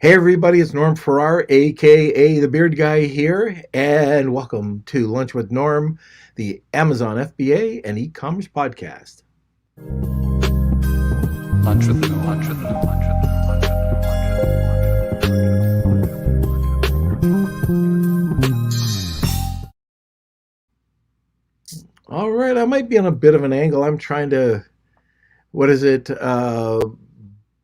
Hey everybody, it's Norm Farrar, aka the Beard Guy here, and welcome to Lunch with Norm, the Amazon FBA and e-commerce podcast. Lunch with Norm. Lunch with Norm. Lunch with Norm. Lunch with Norm. All right, I might be on a bit of an angle. I'm trying to,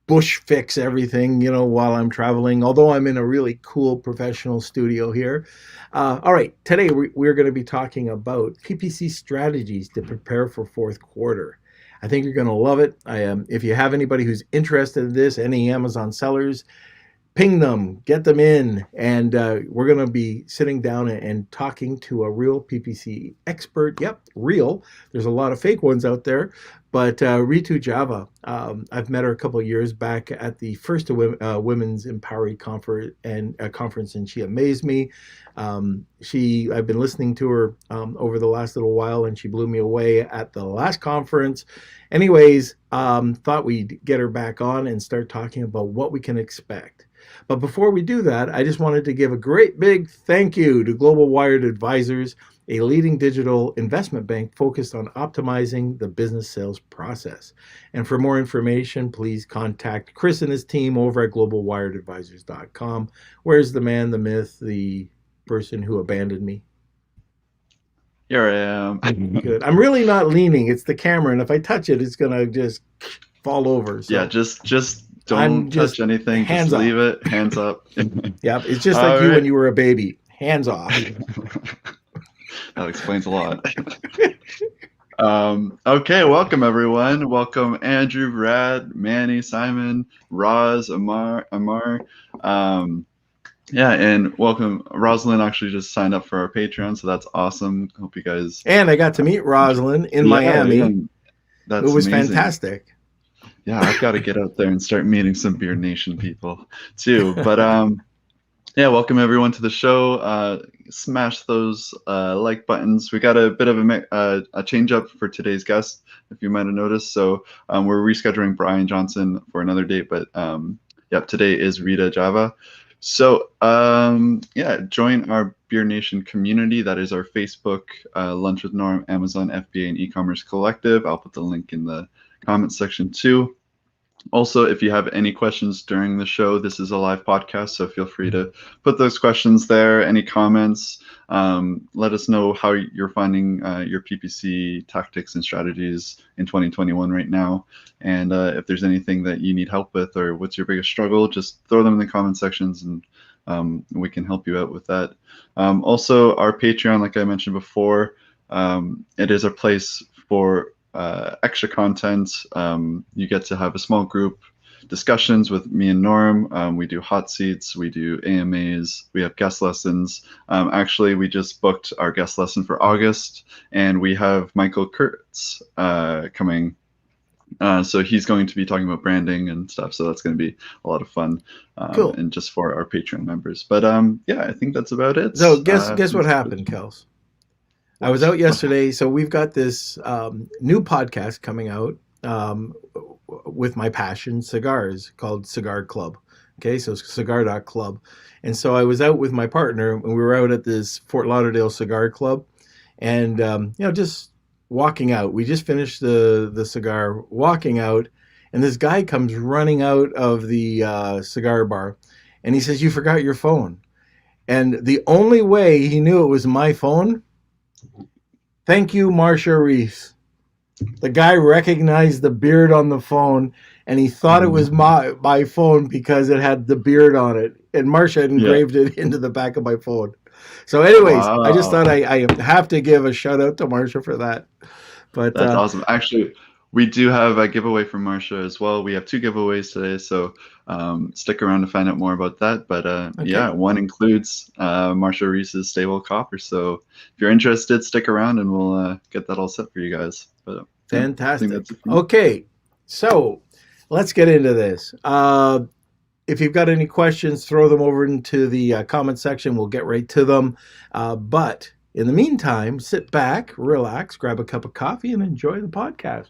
bush fix everything, while I'm traveling, although I'm in a really cool professional studio here. All right, today we're going to be talking about PPC strategies to prepare for fourth quarter. I think you're going to love it. If you have anybody who's interested in this, any Amazon sellers, ping them, get them in, and we're going to be sitting down and talking to a real PPC expert. Yep, real. There's a lot of fake ones out there, but Ritu Java, I've met her a couple of years back at the first Women's Empowering Conference, and she amazed me. I've been listening to her over the last little while, and she blew me away at the last conference. Anyways, thought we'd get her back on and start talking about what we can expect. But before we do that, I just wanted to give a great big thank you to Global Wired Advisors, a leading digital investment bank focused on optimizing the business sales process. And for more information, please contact Chris and his team over at globalwiredadvisors.com. Where's the man, the myth, the person who abandoned me? Here I am. Good. I'm really not leaning. It's the camera, and if I touch it, it's gonna just fall over. So yeah, just don't touch anything. Just leave it. Hands up. Yeah, it's just like you when you were a baby. Hands off. That explains a lot. Okay, welcome everyone. Welcome Andrew, Brad, Manny, Simon, Roz, Amar. Yeah, and welcome. Rosalind actually just signed up for our Patreon, so that's awesome. Hope you guys. And I got to meet Rosalind in Miami. Yeah, that's it was amazing. Fantastic. Yeah, I've got to get out there and start meeting some Beard Nation people too. But yeah, welcome everyone to the show. Smash those like buttons. We got a bit of a change up for today's guest, if you might have noticed. So we're rescheduling Brian Johnson for another date, but yep, today is Rita Java. So yeah, join our Beer Nation community. That is our Facebook, Lunch with Norm, Amazon FBA and e-commerce collective. I'll put the link in the comment section too. Also, if you have any questions during the show, this is a live podcast, so feel free to put those questions there. Any comments, let us know how you're finding your PPC tactics and strategies in 2021 right now. And if there's anything that you need help with or what's your biggest struggle, just throw them in the comment sections and we can help you out with that. Also, our Patreon, like I mentioned before, it is a place for extra content. You get to have a small group discussions with me and Norm. We do hot seats, we do AMAs, we have guest lessons. Actually, we just booked our guest lesson for August, and we have Michael Kurtz coming. So he's going to be talking about branding and stuff. So that's going to be a lot of fun, cool. And just for our Patreon members. But yeah, I think that's about it. So guess what happened, Kels? I was out yesterday, so we've got this new podcast coming out with my passion, cigars, called Cigar Club. Okay, so cigar.club. And so I was out with my partner, and we were out at this Fort Lauderdale Cigar Club, and just walking out. We just finished the cigar, walking out, and this guy comes running out of the cigar bar, and he says, "You forgot your phone." And the only way he knew it was my phone. Thank you, Marsha Reese. The guy recognized the beard on the phone, and he thought it was my phone because it had the beard on it. And Marsha had engraved it into the back of my phone. So anyways, wow. I just thought I have to give a shout out to Marsha for that. But that's awesome. Actually, we do have a giveaway from Marsha as well. We have 2 giveaways today, so stick around to find out more about that. But okay. Yeah, one includes Marsha Reese's Stable Copper. So if you're interested, stick around and we'll get that all set for you guys. But, fantastic. Okay, so let's get into this. If you've got any questions, throw them over into the comment section. We'll get right to them. But in the meantime, sit back, relax, grab a cup of coffee, and enjoy the podcast.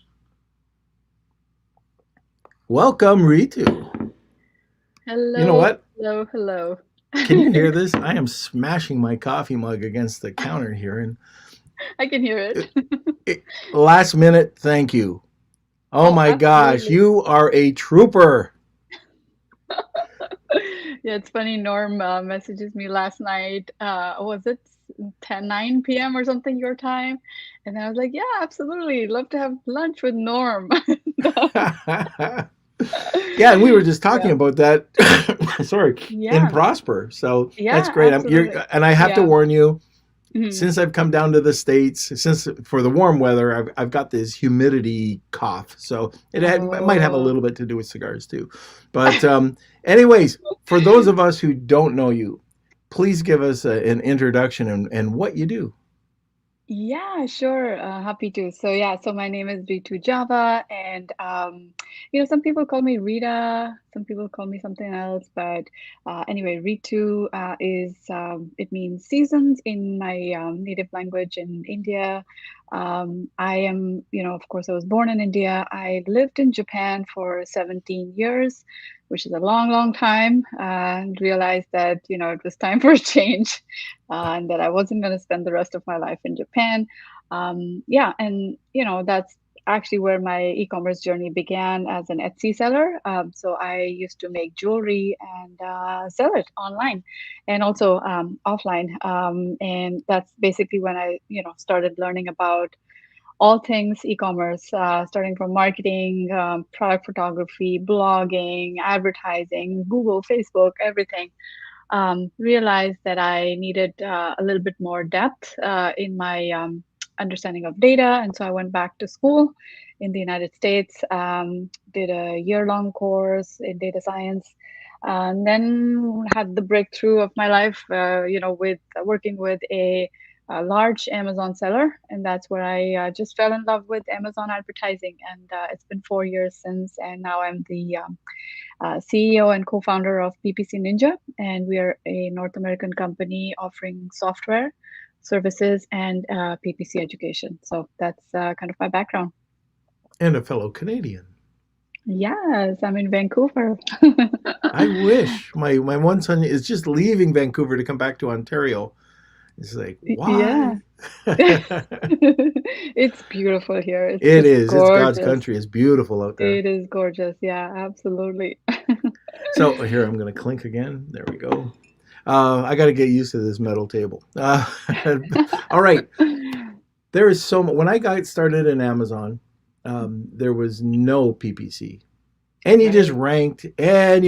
Welcome, Ritu. You know Hello, what? hello, hello. Can you hear this? I am smashing my coffee mug against the counter here. And I can hear it. it, last minute, thank you. Oh Oh, my gosh, absolutely. you are a trooper. Yeah, it's funny. Norm messages me last night. Was it 9 p.m. or something your time? And I was like, yeah, absolutely. Love to have lunch with Norm. Yeah, and we were just talking Yeah, about that. Sorry, in yeah, Prosper. So that's yeah, great. absolutely. And I have to Yeah. warn you, Mhm. since I've come down to the States, since for the warm weather, I've got this humidity cough. So might have a Oh. little bit to do with cigars too. But, anyways, for those of us who don't know you, please give us an introduction and what you do. Yeah, sure. Happy to. So yeah, so my name is Ritu Java, and some people call me Rita, some people call me something else, but anyway, Ritu is it means seasons in my native language in India. I am, of course, I was born in India. I lived in Japan for 17 years, which is a long, long time, and realized that, it was time for a change and that I wasn't going to spend the rest of my life in Japan. Yeah, and that's actually where my e-commerce journey began as an Etsy seller. So I used to make jewelry and sell it online, and also offline. And that's basically when I, started learning about all things e-commerce, starting from marketing, product photography, blogging, advertising, Google, Facebook, everything. Realized that I needed a little bit more depth in my understanding of data. And so I went back to school in the United States, did a year-long course in data science, and then had the breakthrough of my life, with working with a large Amazon seller. And that's where I just fell in love with Amazon advertising. And it's been 4 years since, and now I'm the CEO and co-founder of PPC Ninja, and we are a North American company offering software, services, and PPC education. So that's kind of my background. And a fellow Canadian. Yes, I'm in Vancouver. I wish my one son is just leaving Vancouver to come back to Ontario. It's like, Yeah. why? It's beautiful here. It's It just is. It's God's gorgeous. country. It's beautiful out there. It is gorgeous. Yeah, absolutely. So here I'm going to clink again. There we go. I got to get used to this metal table. All right. There is so much. When I got started in Amazon, there was no PPC, and you just Right. ranked, and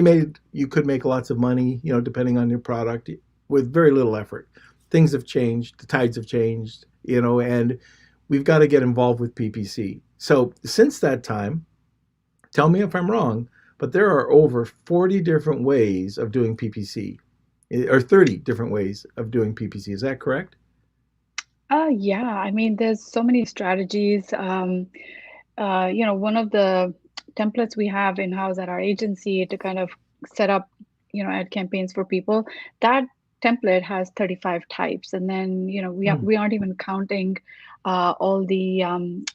you could make lots of money, depending on your product, with very little effort. Things have changed. The tides have changed, and we've got to get involved with PPC. So since that time, tell me if I'm wrong, but there are over 40 different ways of doing PPC, or 30 different ways of doing PPC. Is that correct? Yeah, I mean, there's so many strategies. One of the templates we have in-house at our agency to kind of set up, ad campaigns for people, that template has 35 types. And then, Hmm. we aren't even counting all the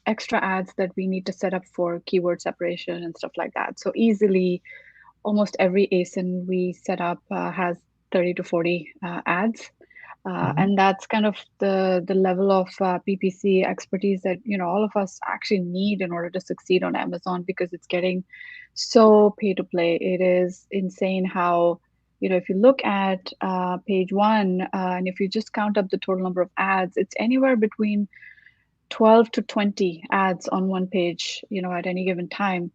extra ads that we need to set up for keyword separation and stuff like that. So easily, almost every ASIN we set up has 30 to 40 ads. Hmm. And that's kind of the level of PPC expertise that all of us actually need in order to succeed on Amazon, because it's getting so pay to play. It is insane how, if you look at page one, and if you just count up the total number of ads, it's anywhere between 12 to 20 ads on one page, at any given time.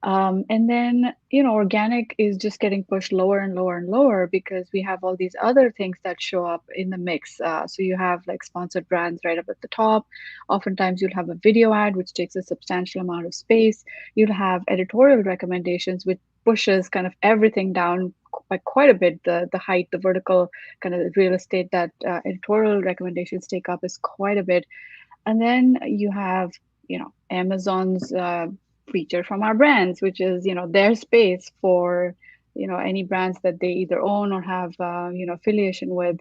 And then, organic is just getting pushed lower and lower and lower because we have all these other things that show up in the mix. So you have like sponsored brands right up at the top. Oftentimes you'll have a video ad, which takes a substantial amount of space. You'll have editorial recommendations, which pushes kind of everything down by quite a bit. The height, the vertical kind of real estate that editorial recommendations take up is quite a bit. And then you have, Amazon's feature from our brands, which is, their space for, any brands that they either own or have, affiliation with.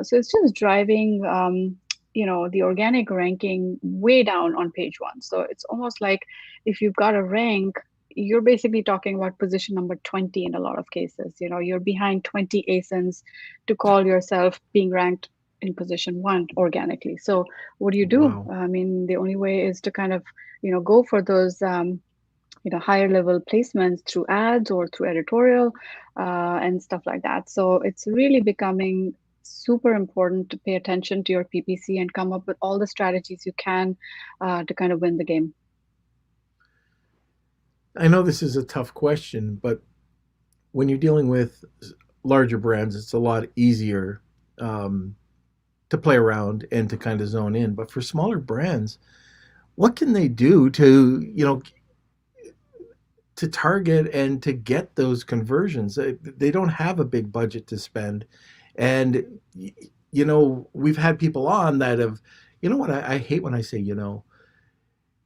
So it's just driving, the organic ranking way down on page one. So it's almost like if you've got a rank, you're basically talking about position number 20 in a lot of cases. You're behind 20 ASINs to call yourself being ranked in position one organically. So what do you do? Wow. I mean, the only way is to kind of, go for those higher level placements through ads or through editorial and stuff like that. So it's really becoming super important to pay attention to your PPC and come up with all the strategies you can to kind of win the game. I know this is a tough question, but when you're dealing with larger brands, it's a lot easier um, to play around and to kind of zone in. But for smaller brands, what can they do to, to target and to get those conversions? They don't have a big budget to spend. And, we've had people on that have, what I hate when I say,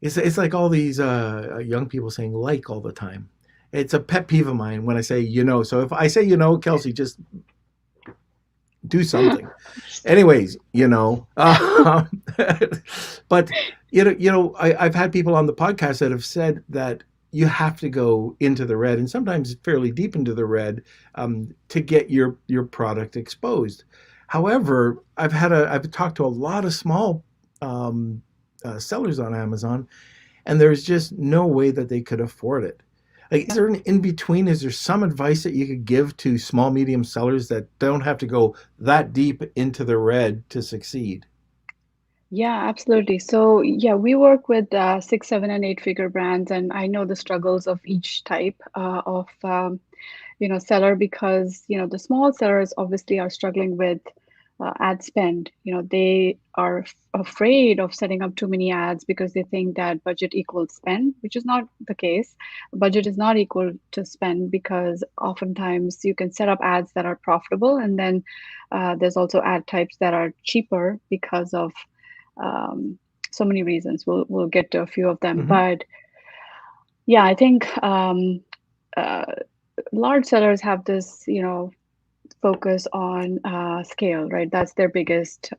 it's like all these young people saying like all the time. It's a pet peeve of mine when I say, So if I say, Kelsey, just do something. Anyways, but I've had people on the podcast that have said that you have to go into the red and sometimes fairly deep into the red to get your product exposed. However, I've talked to a lot of small sellers on Amazon, and there's just no way that they could afford it. Like, is there an in between? Is there some advice that you could give to small, medium sellers that don't have to go that deep into the red to succeed? Yeah, absolutely. So, yeah, we work with 6, 7, and 8-figure brands, and I know the struggles of each type of seller because the small sellers obviously are struggling with ad spend. They are afraid of setting up too many ads because they think that budget equals spend, which is not the case. Budget is not equal to spend because oftentimes you can set up ads that are profitable, and then there's also ad types that are cheaper because of so many reasons. We'll get to a few of them, Mm-hmm. but yeah, I think uh, large sellers have this, focus on scale, right? That's their biggest,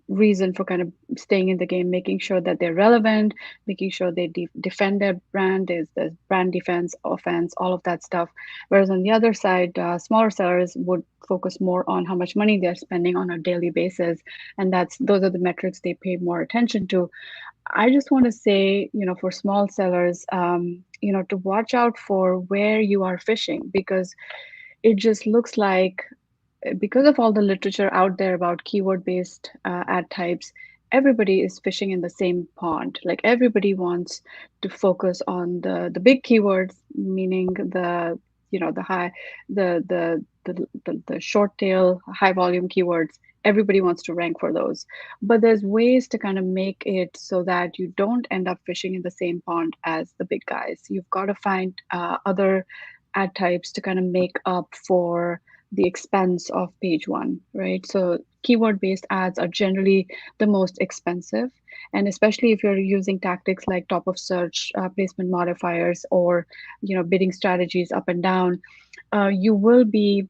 reason for kind of staying in the game, making sure that they're relevant, making sure they defend their brand. There's brand defense, offense, all of that stuff. Whereas on the other side, smaller sellers would focus more on how much money they're spending on a daily basis, and those are the metrics they pay more attention to. I just want to say, for small sellers, to watch out for where you are fishing because it just looks like because of all the literature out there about keyword based ad types, everybody is fishing in the same pond. Like everybody wants to focus on the big keywords, meaning the high the short tail high volume keywords. Everybody wants to rank for those, but there's ways to kind of make it so that you don't end up fishing in the same pond as the big guys. You've got to find other ad types to kind of make up for the expense of page one, right? So keyword based ads are generally the most expensive. And especially if you're using tactics like top of search placement modifiers or bidding strategies up and down, you will be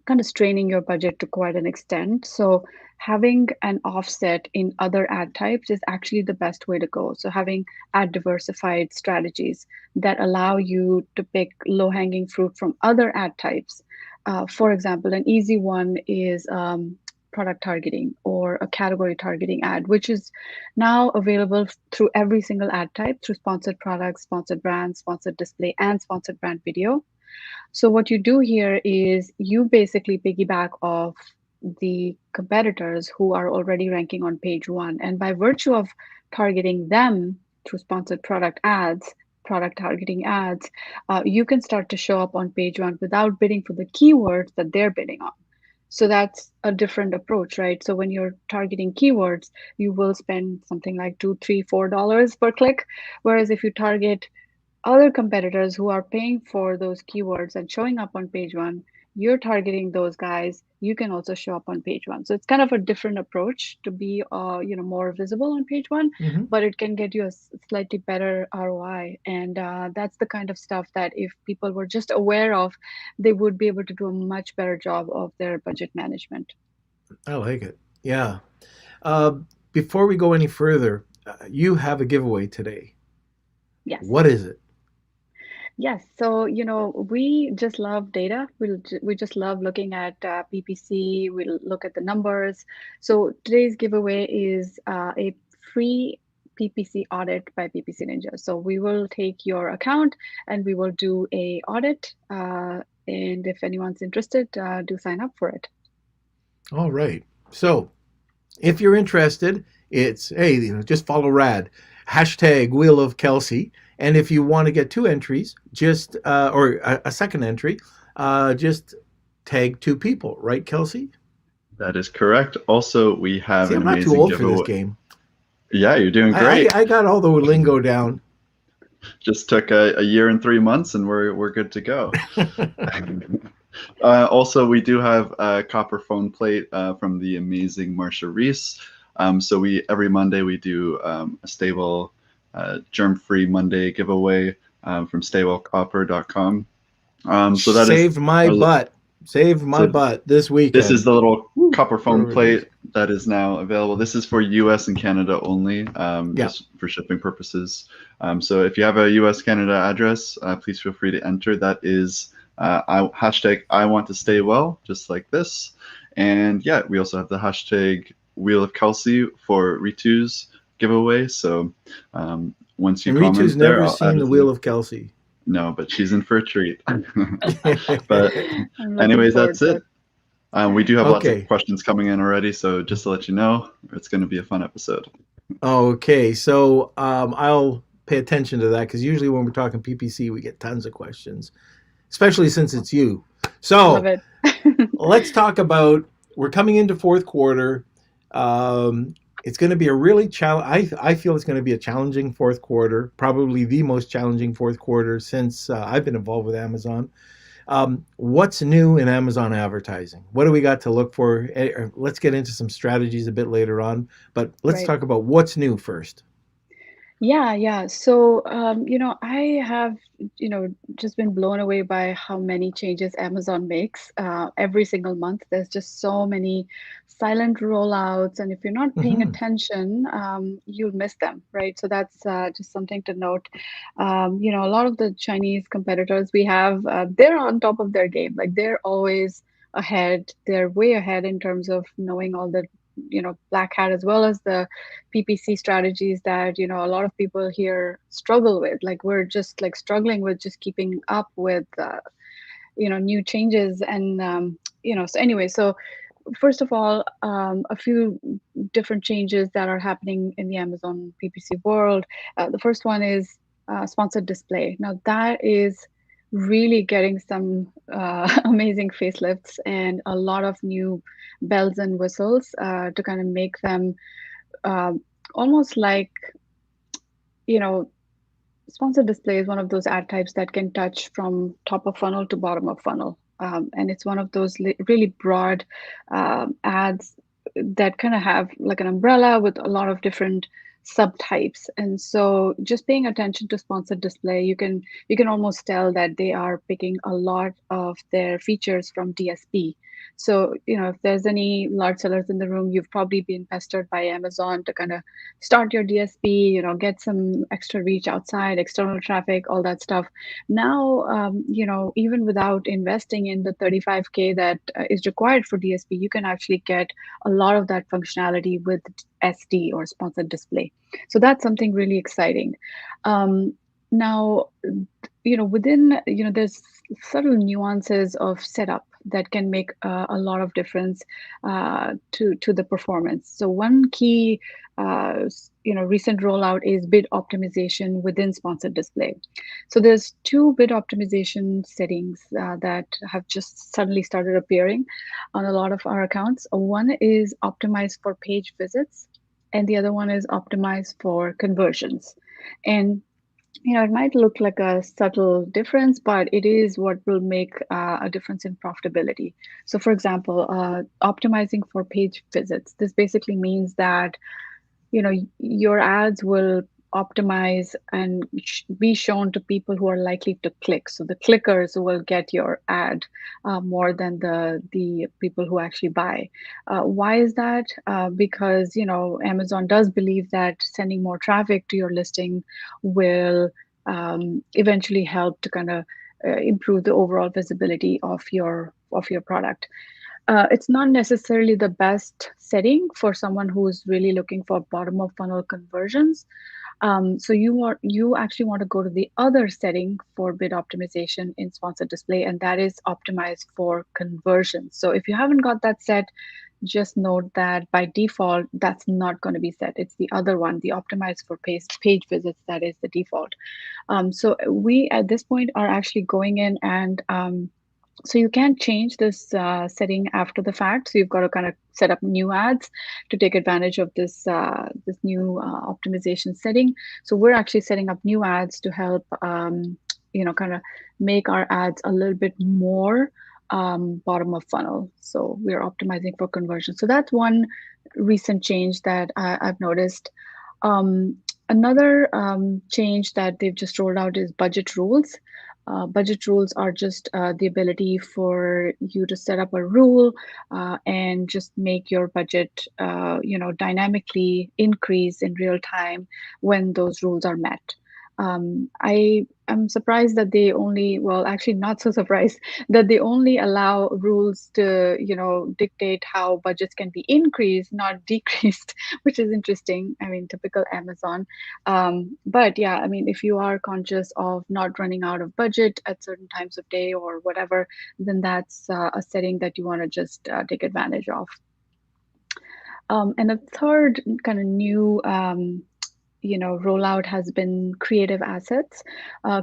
kind of straining your budget to quite an extent. So having an offset in other ad types is actually the best way to go. So having ad diversified strategies that allow you to pick low hanging fruit from other ad types. For example, an easy one is product targeting or a category targeting ad, which is now available through every single ad type through sponsored products, sponsored brands, sponsored display, and sponsored brand video. So what you do here is you basically piggyback off the competitors who are already ranking on page one. And by virtue of targeting them through sponsored product targeting ads, you can start to show up on page one without bidding for the keywords that they're bidding on. So that's a different approach, right? So when you're targeting keywords, you will spend something like $2, $3, $4 per click. Whereas if you target other competitors who are paying for those keywords and showing up on page one, you're targeting those guys. You can also show up on page one. So it's kind of a different approach to be, more visible on page one, Mm-hmm. but it can get you a slightly better ROI. And that's the kind of stuff that if people were just aware of, they would be able to do a much better job of their budget management. I like it. Yeah. Uh, Before we go any further, you have a giveaway today. Yes. What is it? Yes, so we just love data. We just love looking at PPC. We'll look at the numbers. So today's giveaway is a free PPC audit by PPC Ninja. So we will take your account and we will do a audit. And if anyone's interested, do sign up for it. All right. So if you're interested, it's hey, just follow Rad, hashtag Wheel of Kelsey, and if you want to get two entries, just or a second entry, just tag two people, right, Kelsey? That is correct. Also, we have See, an I'm not too amazing old for this giveaway. game. Yeah, you're doing I, great. I, I got all the lingo down. Just took a year and 3 months, and we're good to go. Also, we do have a copper phone plate from the amazing Marsha Reese. So every Monday we do a stable germ-free Monday giveaway from stablecopper.com. So that is Saved my butt. Saved my so butt this weekend. this is the little Woo, copper phone wherever it is. plate that is now available. This is for US and Canada only, Yeah. just for shipping purposes. So if you have a US Canada address, please feel free to enter. That is hashtag I want to stay well, just like this. And yeah, we also have the hashtag Wheel of Kelsey for Ritu's giveaway. So once you And comment Ritu's there, never I'll seen add the it Wheel to of Kelsey. No, but she's in for a treat. But I'm looking anyways, forward that's to it. We do have lots Okay. of questions coming in already, so just to let you know, it's going to be a fun episode. Okay, so I'll pay attention to that because usually when we're talking PPC, we get tons of questions, especially since it's you. Love So it. let's talk about. We're coming into fourth quarter. It's going to be a really I feel it's going to be a challenging fourth quarter, probably the most challenging fourth quarter since I've been involved with Amazon. What's new in Amazon advertising? What do we got to look for? Let's get into some strategies a bit later on, but let's Right. talk about what's new first. Yeah. So, I have, just been blown away by how many changes Amazon makes every single month. There's just so many silent rollouts, and if you're not paying Mm-hmm. attention, you'll miss them, right? So that's just something to note. A lot of the Chinese competitors we have, they're on top of their game. Like they're always ahead. They're way ahead in terms of knowing all the black hat as well as the PPC strategies that a lot of people here struggle with. Like we're just like struggling with just keeping up with new changes and so anyway, so first of all, a few different changes that are happening in the Amazon PPC world. The first one is sponsored display. Now that is really getting some amazing facelifts and a lot of new bells and whistles to kind of make them uh, almost like, you know, sponsored display is one of those ad types that can touch from top of funnel to bottom of funnel. And it's one of those really broad ads that kind of have like an umbrella with a lot of different subtypes. And so just paying attention to sponsored display, you can almost tell that they are picking a lot of their features from DSP. So, if there's any large sellers in the room, you've probably been pestered by Amazon to kind of start your DSP, get some extra reach outside, external traffic, all that stuff. Now, even without investing in the 35K that is required for DSP, you can actually get a lot of that functionality with SD or sponsored display. So that's something really exciting. Now, within, there's subtle nuances of setup that can make a lot of difference to the performance. So one key recent rollout is bid optimization within sponsored display. So there's two bid optimization settings that have just suddenly started appearing on a lot of our accounts. One is optimized for page visits, and the other one is optimized for conversions. And it might look like a subtle difference, but it is what will make a difference in profitability. So, for example, optimizing for page visits. This basically means that your ads will optimize and be shown to people who are likely to click. So the clickers will get your ad more than the people who actually buy. Why is that? Because Amazon does believe that sending more traffic to your listing will eventually help to kind of improve the overall visibility of your product. It's not necessarily the best setting for someone who's really looking for bottom of funnel conversions. So you actually want to go to the other setting for bid optimization in sponsored display, and that is optimized for conversions. So if you haven't got that set, just note that by default, that's not going to be set. It's the other one, the optimized for page visits, that is the default. So we at this point are actually going in and so you can change this setting after the fact. So you've got to kind of set up new ads to take advantage of this new optimization setting. So we're actually setting up new ads to help kind of make our ads a little bit more bottom of funnel. So we're optimizing for conversion. So that's one recent change that I've noticed. Another change that they've just rolled out is budget rules. Budget rules are just the ability for you to set up a rule and just make your budget, dynamically increase in real time when those rules are met. I am surprised that they only, well, actually not so surprised that they only allow rules to, dictate how budgets can be increased, not decreased, which is interesting. I mean, typical Amazon. But yeah, I mean, if you are conscious of not running out of budget at certain times of day or whatever, then that's a setting that you want to just take advantage of. And a third kind of new rollout has been creative assets.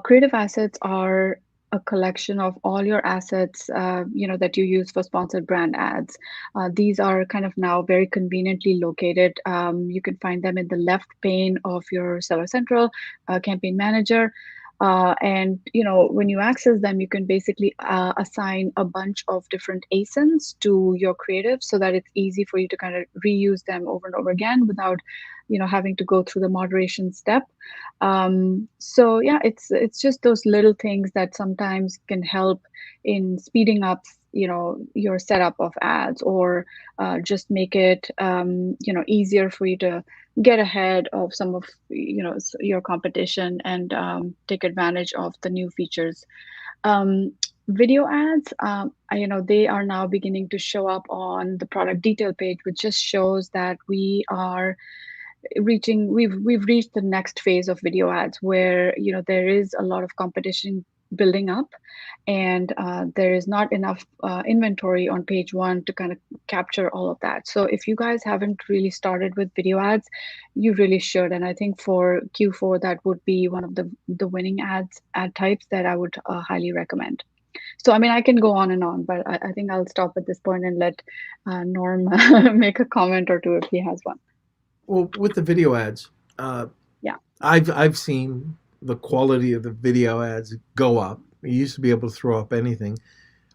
Creative assets are a collection of all your assets, that you use for sponsored brand ads. These are kind of now very conveniently located. You can find them in the left pane of your Seller Central campaign manager. And when you access them, you can basically assign a bunch of different ASINs to your creative so that it's easy for you to kind of reuse them over and over again without having to go through the moderation step. So yeah, it's just those little things that sometimes can help in speeding up your setup of ads, or just make it easier for you to get ahead of some of your competition and take advantage of the new features. Video ads, they are now beginning to show up on the product detail page, which just shows that we've reached the next phase of video ads where there is a lot of competition building up, and there is not enough inventory on page one to kind of capture all of that. So if you guys haven't really started with video ads, you really should. And I think for Q4, that would be one of the winning ad types that I would highly recommend. So I mean, I can go on and on, but I think I'll stop at this point and let Norm make a comment or two if he has one. Well, with the video ads, Yeah. I've seen the quality of the video ads go up. You used to be able to throw up anything.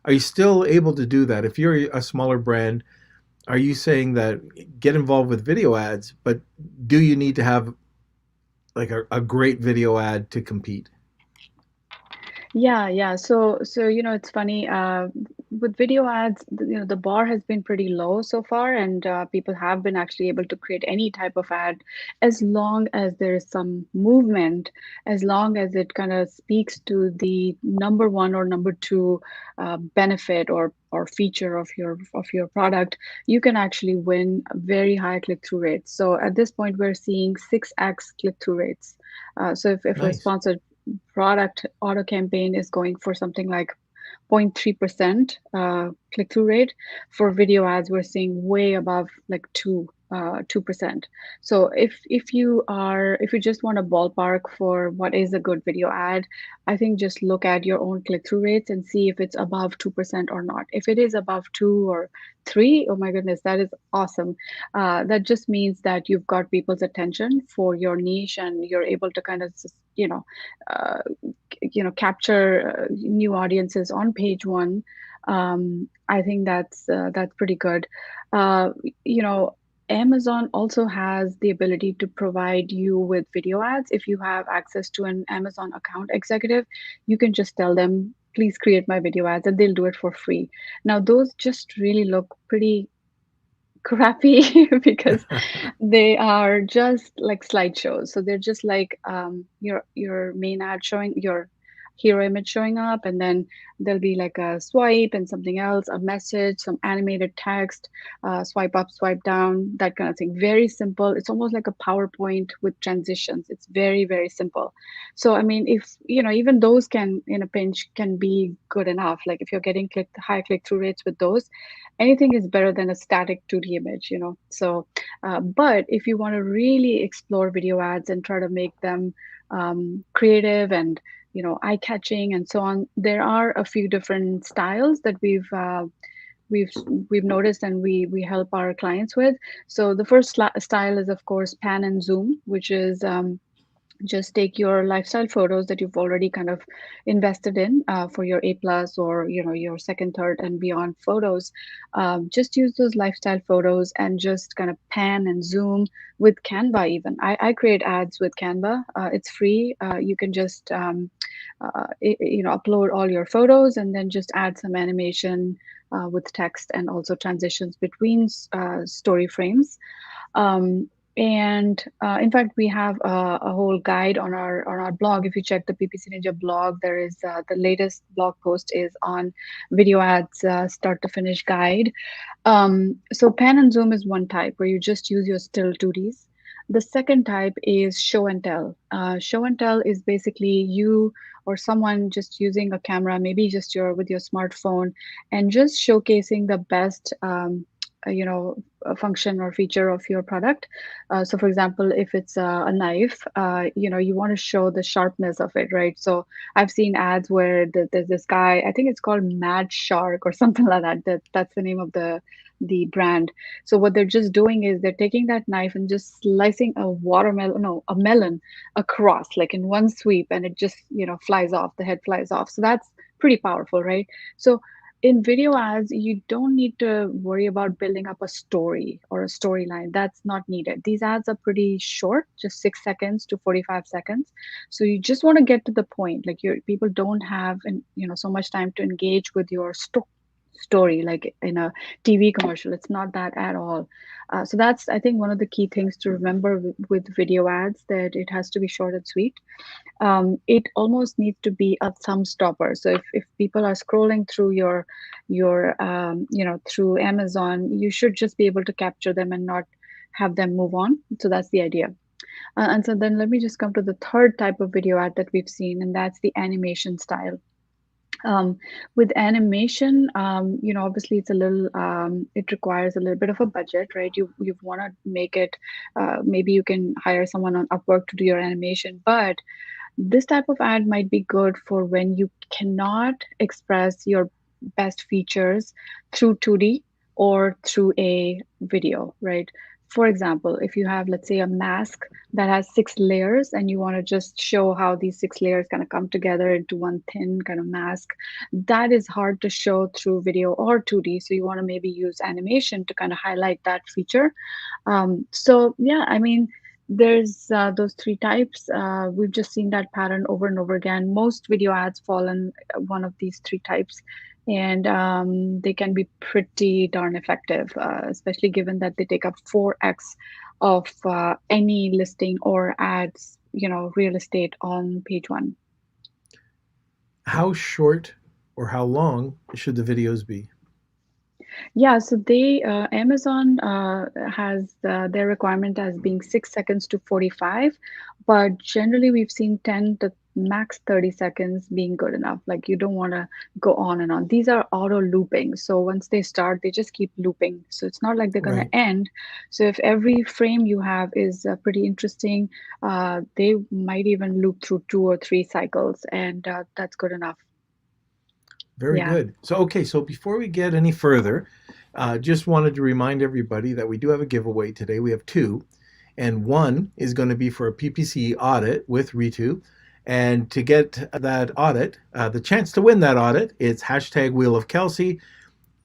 Are you still able to do that? If you're a smaller brand, are you saying that get involved with video ads, but do you need to have like a great video ad to compete? Yeah. So it's funny. With video ads, the bar has been pretty low so far, and people have been actually able to create any type of ad as long as there is some movement, as long as it kind of speaks to the number one or number two benefit or feature of your product. You can actually win very high click-through rates. So at this point, we're seeing 6x click-through rates. So if a Nice. sponsored product auto campaign is going for something like 0.3% click-through rate, for video ads we're seeing way above like 2%. So if you just want a ballpark for what is a good video ad, I think just look at your own click-through rates and see if it's above 2% or not. If it is above 2 or 3, oh my goodness, that is awesome. That just means that you've got people's attention for your niche, and you're able to kind of uh, capture new audiences on page one. I think that's pretty good. Uh, you know, Amazon also has the ability to provide you with video ads. If you have access to an Amazon account executive, you can just tell them, please create my video ads, and they'll do it for free. Now, those just really look pretty crappy because they are just like slideshows. So they're just like your main ad showing your hero image showing up, and then there'll be like a swipe and something else, a message, some animated text, swipe up, swipe down, that kind of thing. Very simple. It's almost like a PowerPoint with transitions. It's very, very simple. So I mean, if even those can in a pinch can be good enough. Like if you're getting high click-through rates with those, anything is better than a static 2D image. So but if you want to really explore video ads and try to make them creative and eye-catching and so on, there are a few different styles that we've we've noticed and we help our clients with. So the first style is of course pan and zoom, which is just take your lifestyle photos that you've already kind of invested in for your A plus or your second, third, and beyond photos. Just use those lifestyle photos and just kind of pan and zoom with Canva. Even I create ads with Canva. It's free. You can just upload all your photos and then just add some animation with text and also transitions between story frames. Um, and in fact, we have a whole guide on our blog. If you check the PPC Ninja blog, there is the latest blog post is on video ads start to finish guide. So pan and zoom is one type where you just use your still 2Ds. The second type is show and tell. Show and tell is basically you or someone just using a camera, maybe just with your smartphone, and just showcasing the best a function or feature of your product. So for example, if it's a knife, you want to show the sharpness of it, right? So I've seen ads where there's this guy, I think it's called Mad Shark or something like that. That's the name of the brand. So what they're just doing is they're taking that knife and just slicing a watermelon, no, a melon across like in one sweep, and it just flies off, the head flies off. So that's pretty powerful, right? So in video ads, you don't need to worry about building up a story or a storyline. That's not needed. These ads are pretty short, just 6 seconds to 45 seconds. So you just want to get to the point. Like your people don't have so much time to engage with your story like in a TV commercial. It's not that at all. So that's, I think, one of the key things to remember with video ads, that it has to be short and sweet. It almost needs to be a thumb stopper. So if people are scrolling through your through Amazon, you should just be able to capture them and not have them move on. So that's the idea. And so then let me just come to the third type of video ad that we've seen, and that's the animation style. With animation, obviously it's a little, it requires a little bit of a budget, right? You want to make it, maybe you can hire someone on Upwork to do your animation, but this type of ad might be good for when you cannot express your best features through 2D or through a video, right? For example, if you have, let's say, a mask that has 6 layers and you want to just show how these 6 layers kind of come together into one thin kind of mask, that is hard to show through video or 2D. So you want to maybe use animation to kind of highlight that feature. So yeah, I mean, there's those three types. We've just seen that pattern over and over again. Most video ads fall in one of these three types, and they can be pretty darn effective, especially given that they take up 4x of any listing or ads, real estate on page one. How short or how long should the videos be? Yeah, so Amazon has their requirement as being 6 seconds to 45, but generally we've seen 10 to max 30 seconds being good enough. Like you don't want to go on and on. These are auto looping. So once they start, they just keep looping. So it's not like they're going Right. to end. So if every frame you have is pretty interesting, they might even loop through 2 or 3 cycles, and that's good enough. Very Yeah. good. So, okay, so before we get any further, just wanted to remind everybody that we do have a giveaway today. We have two, and one is going to be for a PPC audit with Ritu. And to get that audit, the chance to win that audit, it's hashtag Wheel of Kelsey,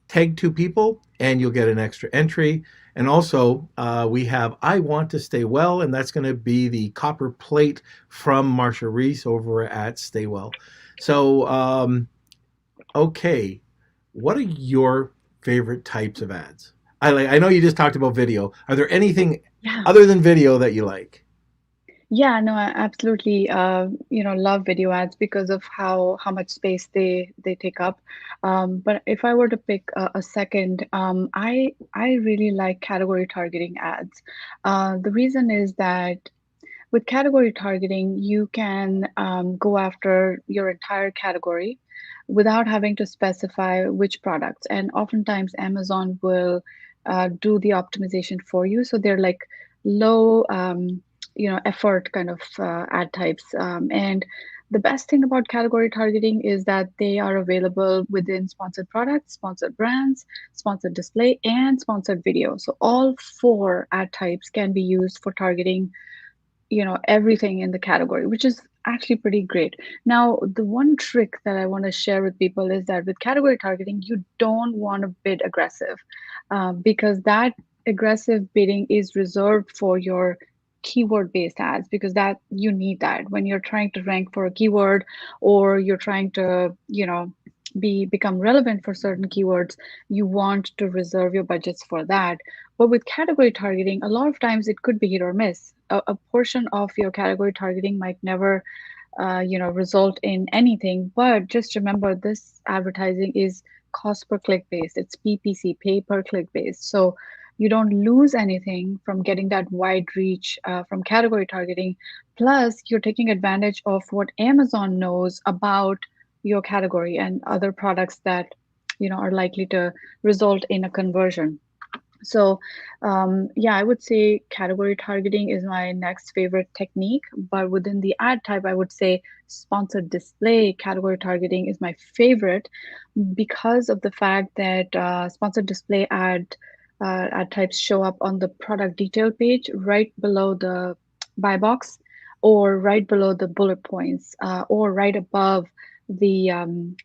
tag 2 people, and you'll get an extra entry. And also, we have I Want to Stay Well, and that's going to be the copper plate from Marsha Reese over at Stay Well. So, okay, what are your favorite types of ads? I know you just talked about video. Are there anything Yeah. other than video that you like? Yeah, no, I absolutely, love video ads because of how much space they take up. But if I were to pick a second, I really like category targeting ads. The reason is that with category targeting, you can go after your entire category without having to specify which products. And oftentimes, Amazon will do the optimization for you. So they're like low, effort kind of ad types. And the best thing about category targeting is that they are available within sponsored products, sponsored brands, sponsored display, and sponsored video. So all four ad types can be used for targeting everything in the category, which is actually pretty great. Now, the one trick that I want to share with people is that with category targeting, you don't want to bid aggressive, because that aggressive bidding is reserved for your keyword based ads, because that you need that when you're trying to rank for a keyword, or you're trying to become relevant for certain keywords. You want to reserve your budgets for that. But with category targeting, a lot of times it could be hit or miss. A portion of your category targeting might never, result in anything. But just remember, this advertising is cost per click based. It's PPC, pay per click based. So you don't lose anything from getting that wide reach from category targeting. Plus, you're taking advantage of what Amazon knows about your category and other products that are likely to result in a conversion. So, yeah, I would say category targeting is my next favorite technique. But within the ad type, I would say sponsored display category targeting is my favorite because of the fact that sponsored display ad types show up on the product detail page right below the buy box, or right below the bullet points, or right above the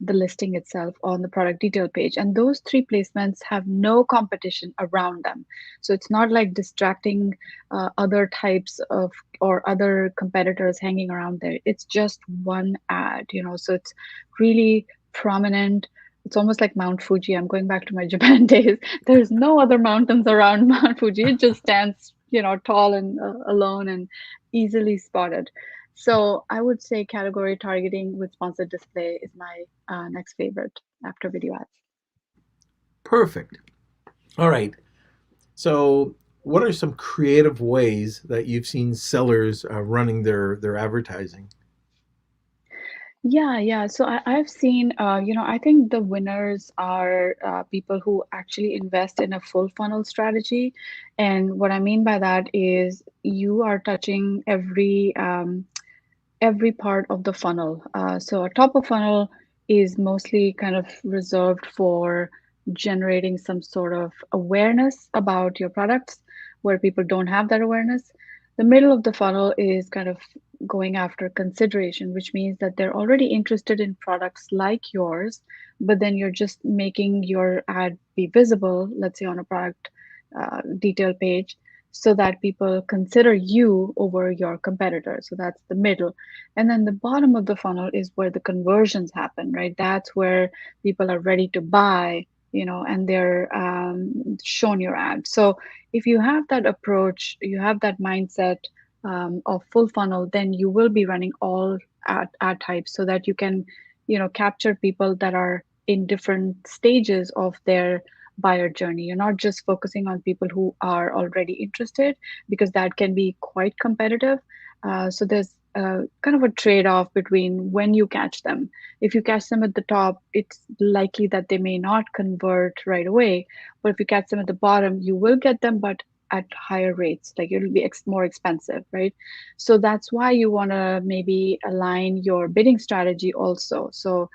listing itself on the product detail page. And those three placements have no competition around them. So it's not like distracting other types of or other competitors hanging around there. It's just one ad, so it's really prominent. It's almost like Mount Fuji. I'm going back to my Japan days. There's no other mountains around Mount Fuji. It just stands, tall and alone and easily spotted. So I would say category targeting with sponsored display is my next favorite after video ads. Perfect. All right. So, what are some creative ways that you've seen sellers running their advertising? Yeah. So I've seen, I think the winners are people who actually invest in a full funnel strategy. And what I mean by that is you are touching every part of the funnel. So a top of funnel is mostly kind of reserved for generating some sort of awareness about your products where people don't have that awareness. The middle of the funnel is kind of going after consideration, which means that they're already interested in products like yours, but then you're just making your ad be visible, let's say on a product detail page, so that people consider you over your competitor. So that's the middle. And then the bottom of the funnel is where the conversions happen, right? That's where people are ready to buy, and they're shown your ad. So if you have that approach, you have that mindset of full funnel, then you will be running all ad types so that you can, capture people that are in different stages of their buyer journey. You're not just focusing on people who are already interested, because that can be quite competitive. So there's kind of a trade-off between when you catch them. If you catch them at the top, it's likely that they may not convert right away. But if you catch them at the bottom, you will get them, but at higher rates, like it'll be more expensive, right? So that's why you want to maybe align your bidding strategy also. So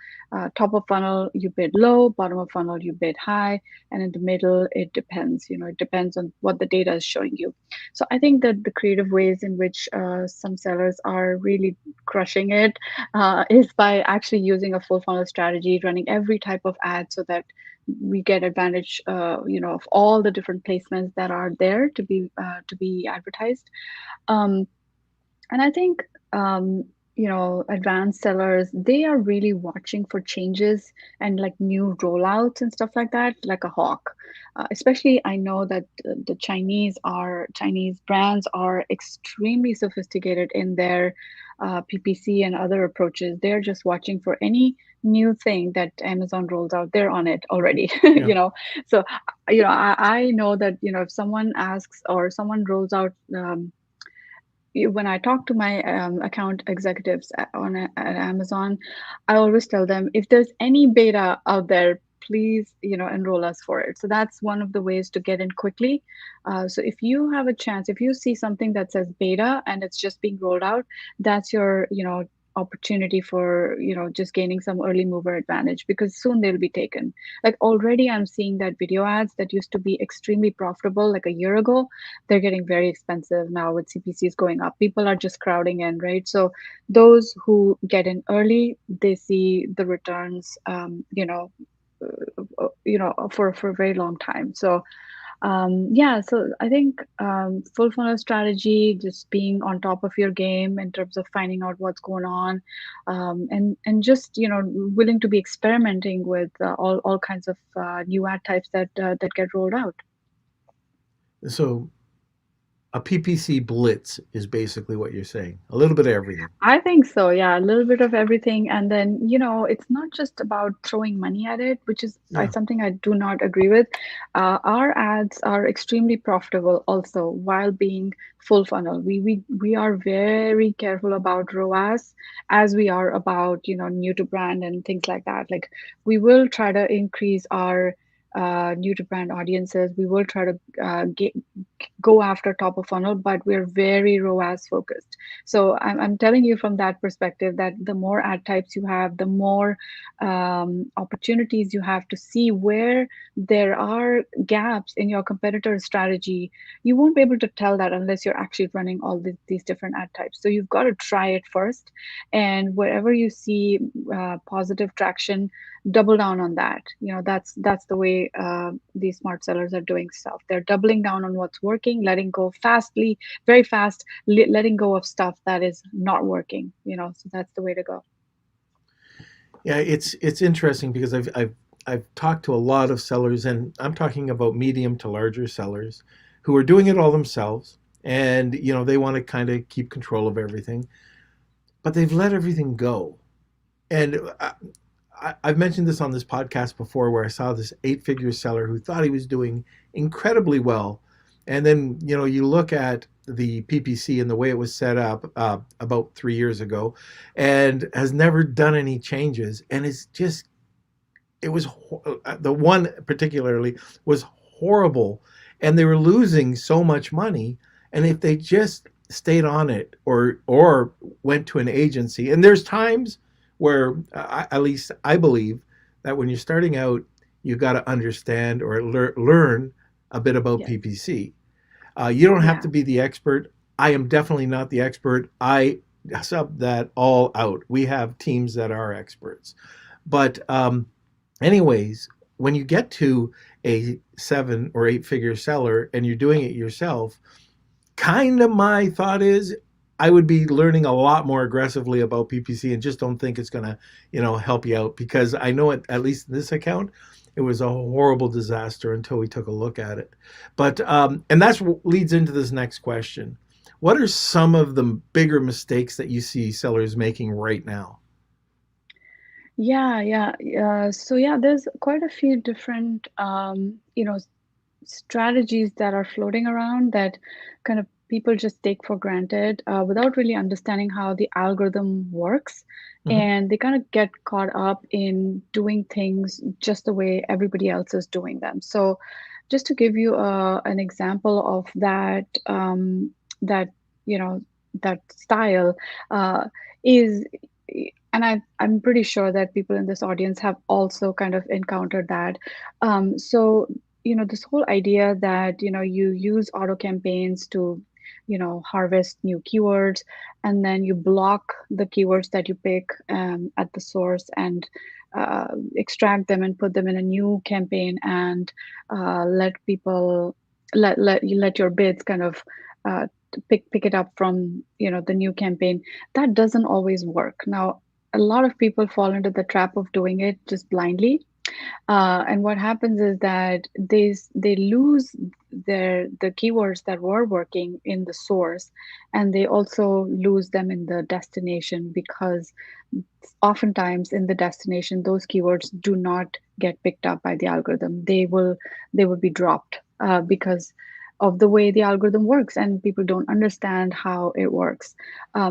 top of funnel, you bid low, bottom of funnel, you bid high, and in the middle, it depends. It depends on what the data is showing you. So I think that the creative ways in which some sellers are really crushing it is by actually using a full funnel strategy, running every type of ad so that we get advantage, of all the different placements that are there to be advertised. And I think advanced sellers, they are really watching for changes and like new rollouts and stuff like that, like a hawk. Especially, I know that the Chinese brands are extremely sophisticated in their PPC and other approaches. They're just watching for any new thing that Amazon rolls out. They're on it already, Yeah. So, I know that, if someone asks or someone rolls out, when I talk to my account executives at Amazon, I always tell them if there's any beta out there, please, enroll us for it. So that's one of the ways to get in quickly. So if you have a chance, if you see something that says beta and it's just being rolled out, that's your, opportunity for, just gaining some early mover advantage, because soon they'll be taken. Like already I'm seeing that video ads that used to be extremely profitable like a year ago, they're getting very expensive now with CPCs going up. People are just crowding in, right? So those who get in early, they see the returns, for a very long time. So yeah, so I think full funnel strategy, just being on top of your game in terms of finding out what's going on, and just willing to be experimenting with all kinds of new ad types that get rolled out. So a PPC blitz is basically what you're saying. A little bit of everything. I think so, yeah, a little bit of everything. And then, it's not just about throwing money at it, which is Yeah. something I do not agree with. Our ads are extremely profitable also while being full funnel. We are very careful about ROAS as we are about, new to brand and things like that. Like we will try to increase our new to brand audiences. We will try to go after top of funnel, but we're very ROAS focused. So I'm telling you from that perspective that the more ad types you have, the more opportunities you have to see where there are gaps in your competitor strategy. You won't be able to tell that unless you're actually running all these different ad types. So you've got to try it first. And wherever you see positive traction, double down on that. That's the way these smart sellers are doing stuff. They're doubling down on what's working, letting go fastly, very fast, letting go of stuff that is not working. So that's the way to go. Yeah, it's interesting because I've talked to a lot of sellers, and I'm talking about medium to larger sellers who are doing it all themselves, and they want to kind of keep control of everything, but they've let everything go. And I've mentioned this on this podcast before, where I saw this 8-figure seller who thought he was doing incredibly well, and then you look at the PPC and the way it was set up about 3 years ago, and has never done any changes, and it was the one particularly was horrible, and they were losing so much money. And if they just stayed on it, or went to an agency, and there's times where at least I believe that when you're starting out, you got to understand or learn a bit about Yes. PPC. You don't have Yeah. to be the expert. I am definitely not the expert. I sub that all out. We have teams that are experts. But anyways, when you get to a 7 or 8-figure seller and you're doing it yourself, kind of my thought is I would be learning a lot more aggressively about PPC, and just don't think it's going to, help you out, because I know at least in this account, it was a horrible disaster until we took a look at it. But and that's what leads into this next question. What are some of the bigger mistakes that you see sellers making right now? Yeah, yeah. So yeah, there's quite a few different strategies that are floating around that kind of people just take for granted without really understanding how the algorithm works. Mhm. And they kind of get caught up in doing things just the way everybody else is doing them. So, just to give you an example of that you know, that style uh, is, and I'm pretty sure that people in this audience have also kind of encountered that. So this whole idea that you use auto campaigns to harvest new keywords, and then you block the keywords that you pick at the source, and extract them and put them in a new campaign, and let people let your bids kind of pick it up from the new campaign. That doesn't always work. Now, a lot of people fall into the trap of doing it just blindly, and what happens is that they lose the keywords that were working in the source, and they also lose them in the destination, because oftentimes in the destination those keywords do not get picked up by the algorithm. They will be dropped, because of the way the algorithm works, and people don't understand how it works.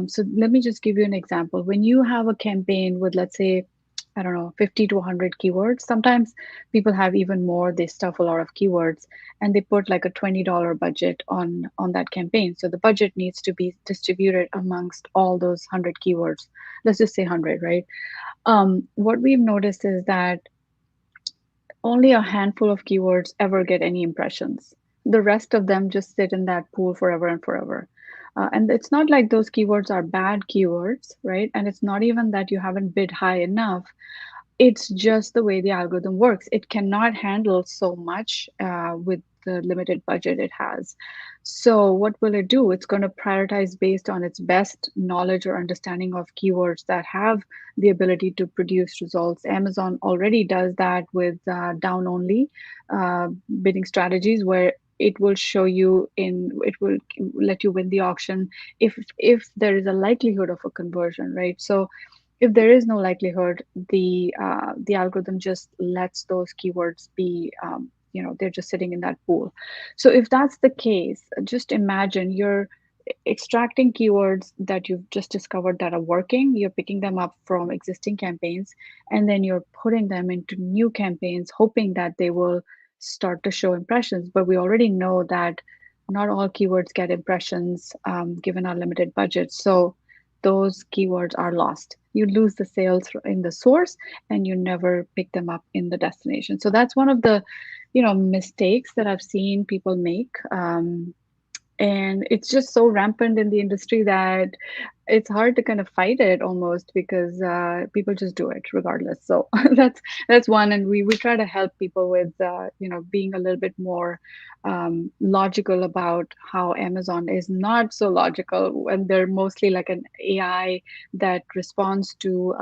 So let me just give you an example. When you have a campaign with, let's say, I don't know, 50 to 100 keywords. Sometimes people have even more. They stuff a lot of keywords, and they put like a $20 budget on that campaign. So the budget needs to be distributed amongst all those 100 keywords. Let's just say 100, right? What we've noticed is that only a handful of keywords ever get any impressions. The rest of them just sit in that pool forever and forever. And it's not like those keywords are bad keywords, right? And it's not even that you haven't bid high enough. It's just the way the algorithm works. It cannot handle so much with the limited budget it has. So what will it do? It's going to prioritize based on its best knowledge or understanding of keywords that have the ability to produce results. Amazon already does that with down only bidding strategies, where it will let you win the auction if there is a likelihood of a conversion, right? So if there is no likelihood, the algorithm just lets those keywords be, they're just sitting in that pool. So if that's the case, just imagine you're extracting keywords that you've just discovered that are working. You're picking them up from existing campaigns, and then you're putting them into new campaigns, hoping that they will start to show impressions. But we already know that not all keywords get impressions, given our limited budget. So those keywords are lost. You lose the sales in the source, and you never pick them up in the destination. So that's one of the mistakes that I've seen people make. And it's just so rampant in the industry that it's hard to kind of fight it almost, because people just do it regardless. So that's one, and we try to help people with being a little bit more logical about how Amazon is not so logical, and they're mostly like an AI that responds to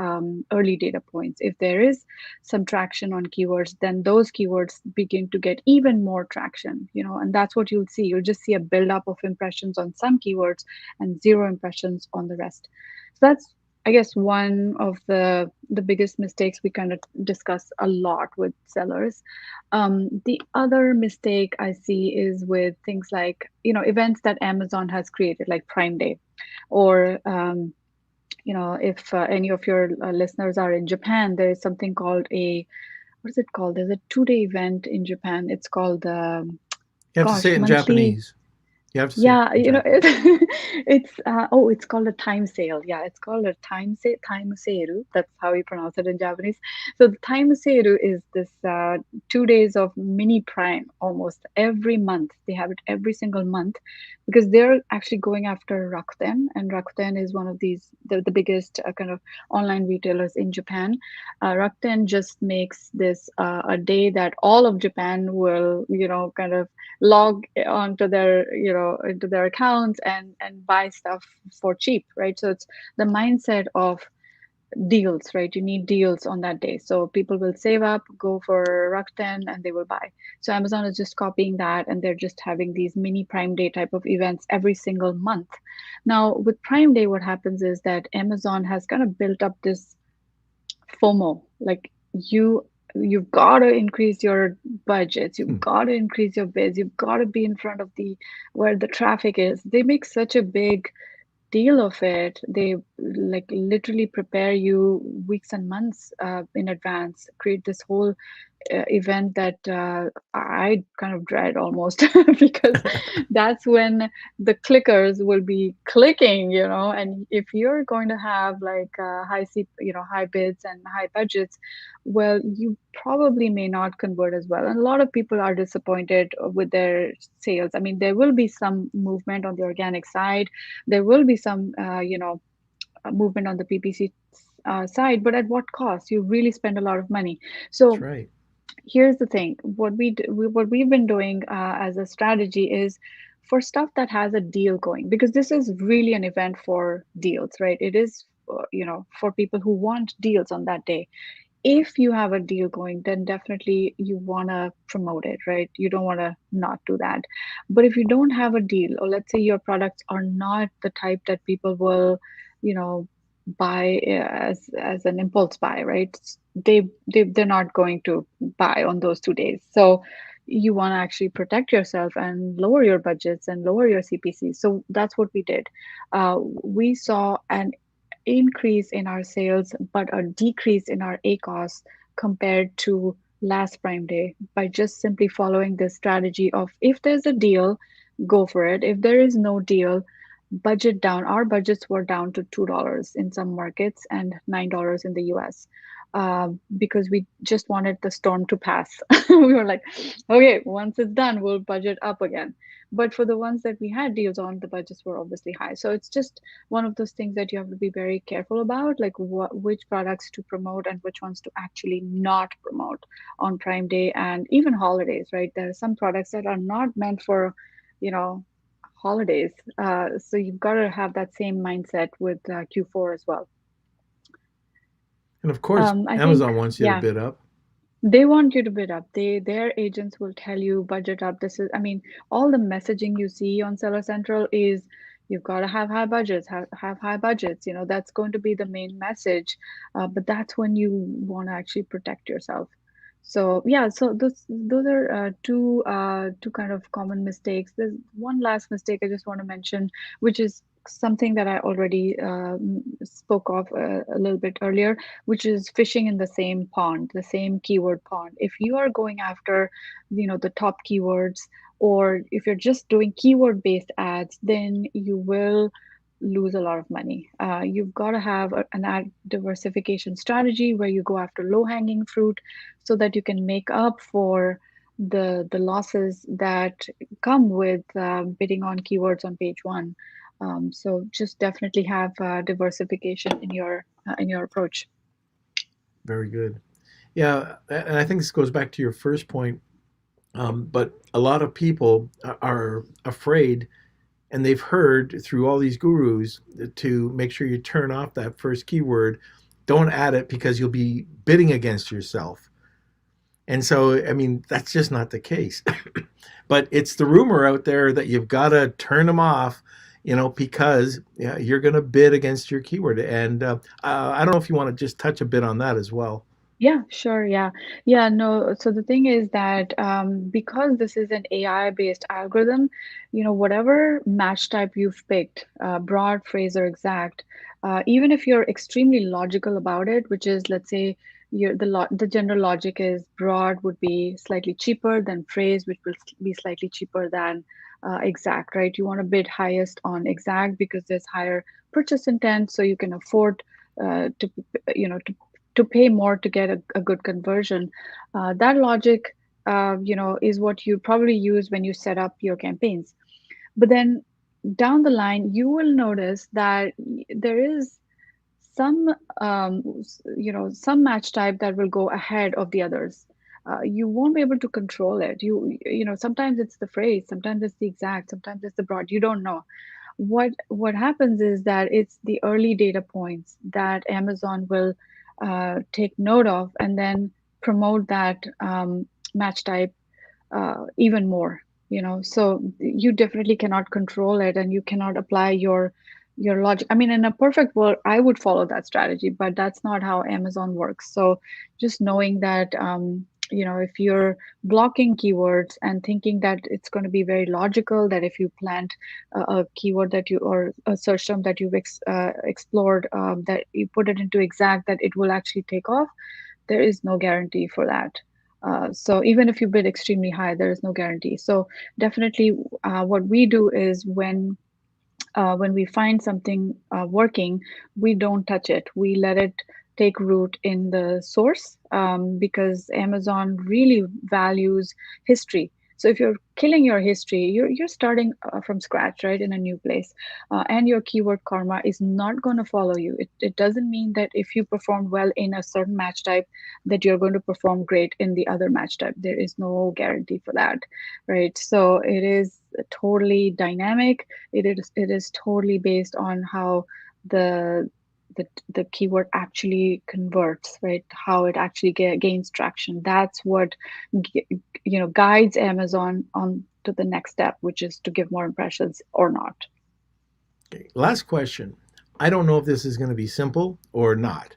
early data points. If there is some traction on keywords, then those keywords begin to get even more traction, and that's what you'll see. You'll just see a buildup of impressions on some keywords and zero impressions on the rest. So that's, I guess, one of the biggest mistakes we kind of discuss a lot with sellers. The other mistake I see is with things like events that Amazon has created, like Prime Day, or if any of your listeners are in Japan, there is something called what is it called? There's a 2-day event in Japan. It's called You have to say it in monthly. Japanese. You have to say it Yeah, in Japanese. it's called a time sale. Yeah, it's called a time sale. That's how you pronounce it in Japanese. So the time sale is this 2 days of mini prime almost every month. They have it every single month, because they're actually going after Rakuten, and Rakuten is one of the biggest kind of online retailers in Japan. Rakuten just makes this a day that all of Japan will kind of log onto their into their accounts and buy stuff for cheap, right? So it's the mindset of deals, right? You need deals on that day, so people will save up, go for Rakuten, and they will buy. So Amazon is just copying that, and they're just having these mini Prime Day type of events every single month. Now with Prime Day, what happens is that Amazon has kind of built up this FOMO, like you've got to increase your budgets, you've got to increase your bids, you've got to be in front of the where the traffic is. They make such a big deal of it. They like literally prepare you weeks and months in advance, create this whole event that I kind of dread almost because that's when the clickers will be clicking, and if you're going to have like high bids and high budgets, well, you probably may not convert as well. And a lot of people are disappointed with their sales. I mean, there will be some movement on the organic side. There will be some, movement on the PPC side, but at what cost? You really spend a lot of money. That's So right. here's the thing. What we've been doing as a strategy is for stuff that has a deal going, because this is really an event for deals, right? It is, for people who want deals on that day. If you have a deal going, then definitely you want to promote it, right? You don't want to not do that. But if you don't have a deal, or let's say your products are not the type that people will, you know, buy as an impulse buy, right? They're not going to buy on those 2 days. So you want to actually protect yourself and lower your budgets and lower your CPC. So that's what we did. We saw an increase in our sales, but a decrease in our ACOS compared to last Prime Day by just simply following this strategy of, if there's a deal, go for it. If there is no deal, budget down. Our budgets were down to $2 in some markets and $9 in the US, because we just wanted the storm to pass. We were like, okay, once it's done, we'll budget up again. But for the ones that we had deals on, the budgets were obviously high. So it's just one of those things that you have to be very careful about, like which products to promote and which ones to actually not promote on Prime Day and even holidays, right? There are some products that are not meant for, you know, holidays. So you've got to have that same mindset with Q4 as well. And of course, I think, Amazon wants you to yeah, bid up. they want you to bid up. Their agents will tell you budget up. This is, I mean, all the messaging you see on Seller Central is, you've got to have high budgets, have high budgets. That's going to be the main message. But that's when you want to actually protect yourself. So yeah, so those are two kind of common mistakes. There's one last mistake I just want to mention, which is something that I already spoke of a little bit earlier, which is fishing in the same pond, the same keyword pond. If you are going after, the top keywords, or if you're just doing keyword-based ads, then you will lose a lot of money. You've got to have an ad diversification strategy where you go after low-hanging fruit so that you can make up for the losses that come with bidding on keywords on page one. So just definitely have diversification in your approach. Very good. Yeah, and I think this goes back to your first point. But a lot of people are afraid, and they've heard through all these gurus to make sure you turn off that first keyword. Don't add it because you'll be bidding against yourself. And so, I mean, that's just not the case. But it's the rumor out there that you've got to turn them off, because you're going to bid against your keyword. And I don't know if you want to just touch a bit on that as well. Yeah, sure. Yeah. Yeah, no. So the thing is that because this is an AI-based algorithm, whatever match type you've picked, broad, phrase, or exact, even if you're extremely logical about it, which is, let's say, the general logic is broad would be slightly cheaper than phrase, which will be slightly cheaper than exact, right? You want to bid highest on exact because there's higher purchase intent, so you can afford to, to pay more to get a good conversion. That logic, is what you probably use when you set up your campaigns. But then down the line, you will notice that there is some, some match type that will go ahead of the others. You won't be able to control it. Sometimes it's the phrase, sometimes it's the exact, sometimes it's the broad. You don't know. What happens is that it's the early data points that Amazon will take note of and then promote that match type even more. So you definitely cannot control it, and you cannot apply your logic. I mean, in a perfect world, I would follow that strategy, but that's not how Amazon works. So just knowing that if you're blocking keywords and thinking that it's going to be very logical, that if you plant a keyword that you, or a search term that you've explored, that you put it into exact, that it will actually take off, there is no guarantee for that. So even if you bid extremely high, there is no guarantee. So definitely what we do is when we find something working, we don't touch it. We let it take root in the source, because Amazon really values history. So if you're killing your history, you're starting from scratch, right, in a new place, and your keyword karma is not going to follow you. It doesn't mean that if you performed well in a certain match type that you're going to perform great in the other match type. There is no guarantee for that, right? So it is totally dynamic. It is totally based on how the the keyword actually converts, right? How it actually gains traction. That's what guides Amazon on to the next step, which is to give more impressions or not. Okay. Last question. I don't know if this is going to be simple or not,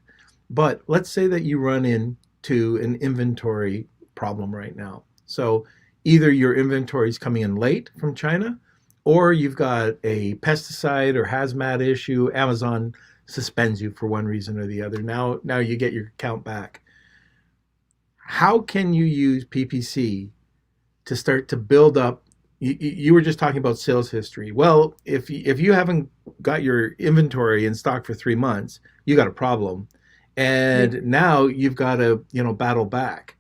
but let's say that you run into an inventory problem right now. So either your inventory is coming in late from China, or you've got a pesticide or hazmat issue. Amazon suspends you for one reason or the other. Now you get your account back. How can you use PPC to start to build up? You were just talking about sales history. Well, if you haven't got your inventory in stock for 3 months, you got a problem, Yeah. and now you've got to battle back.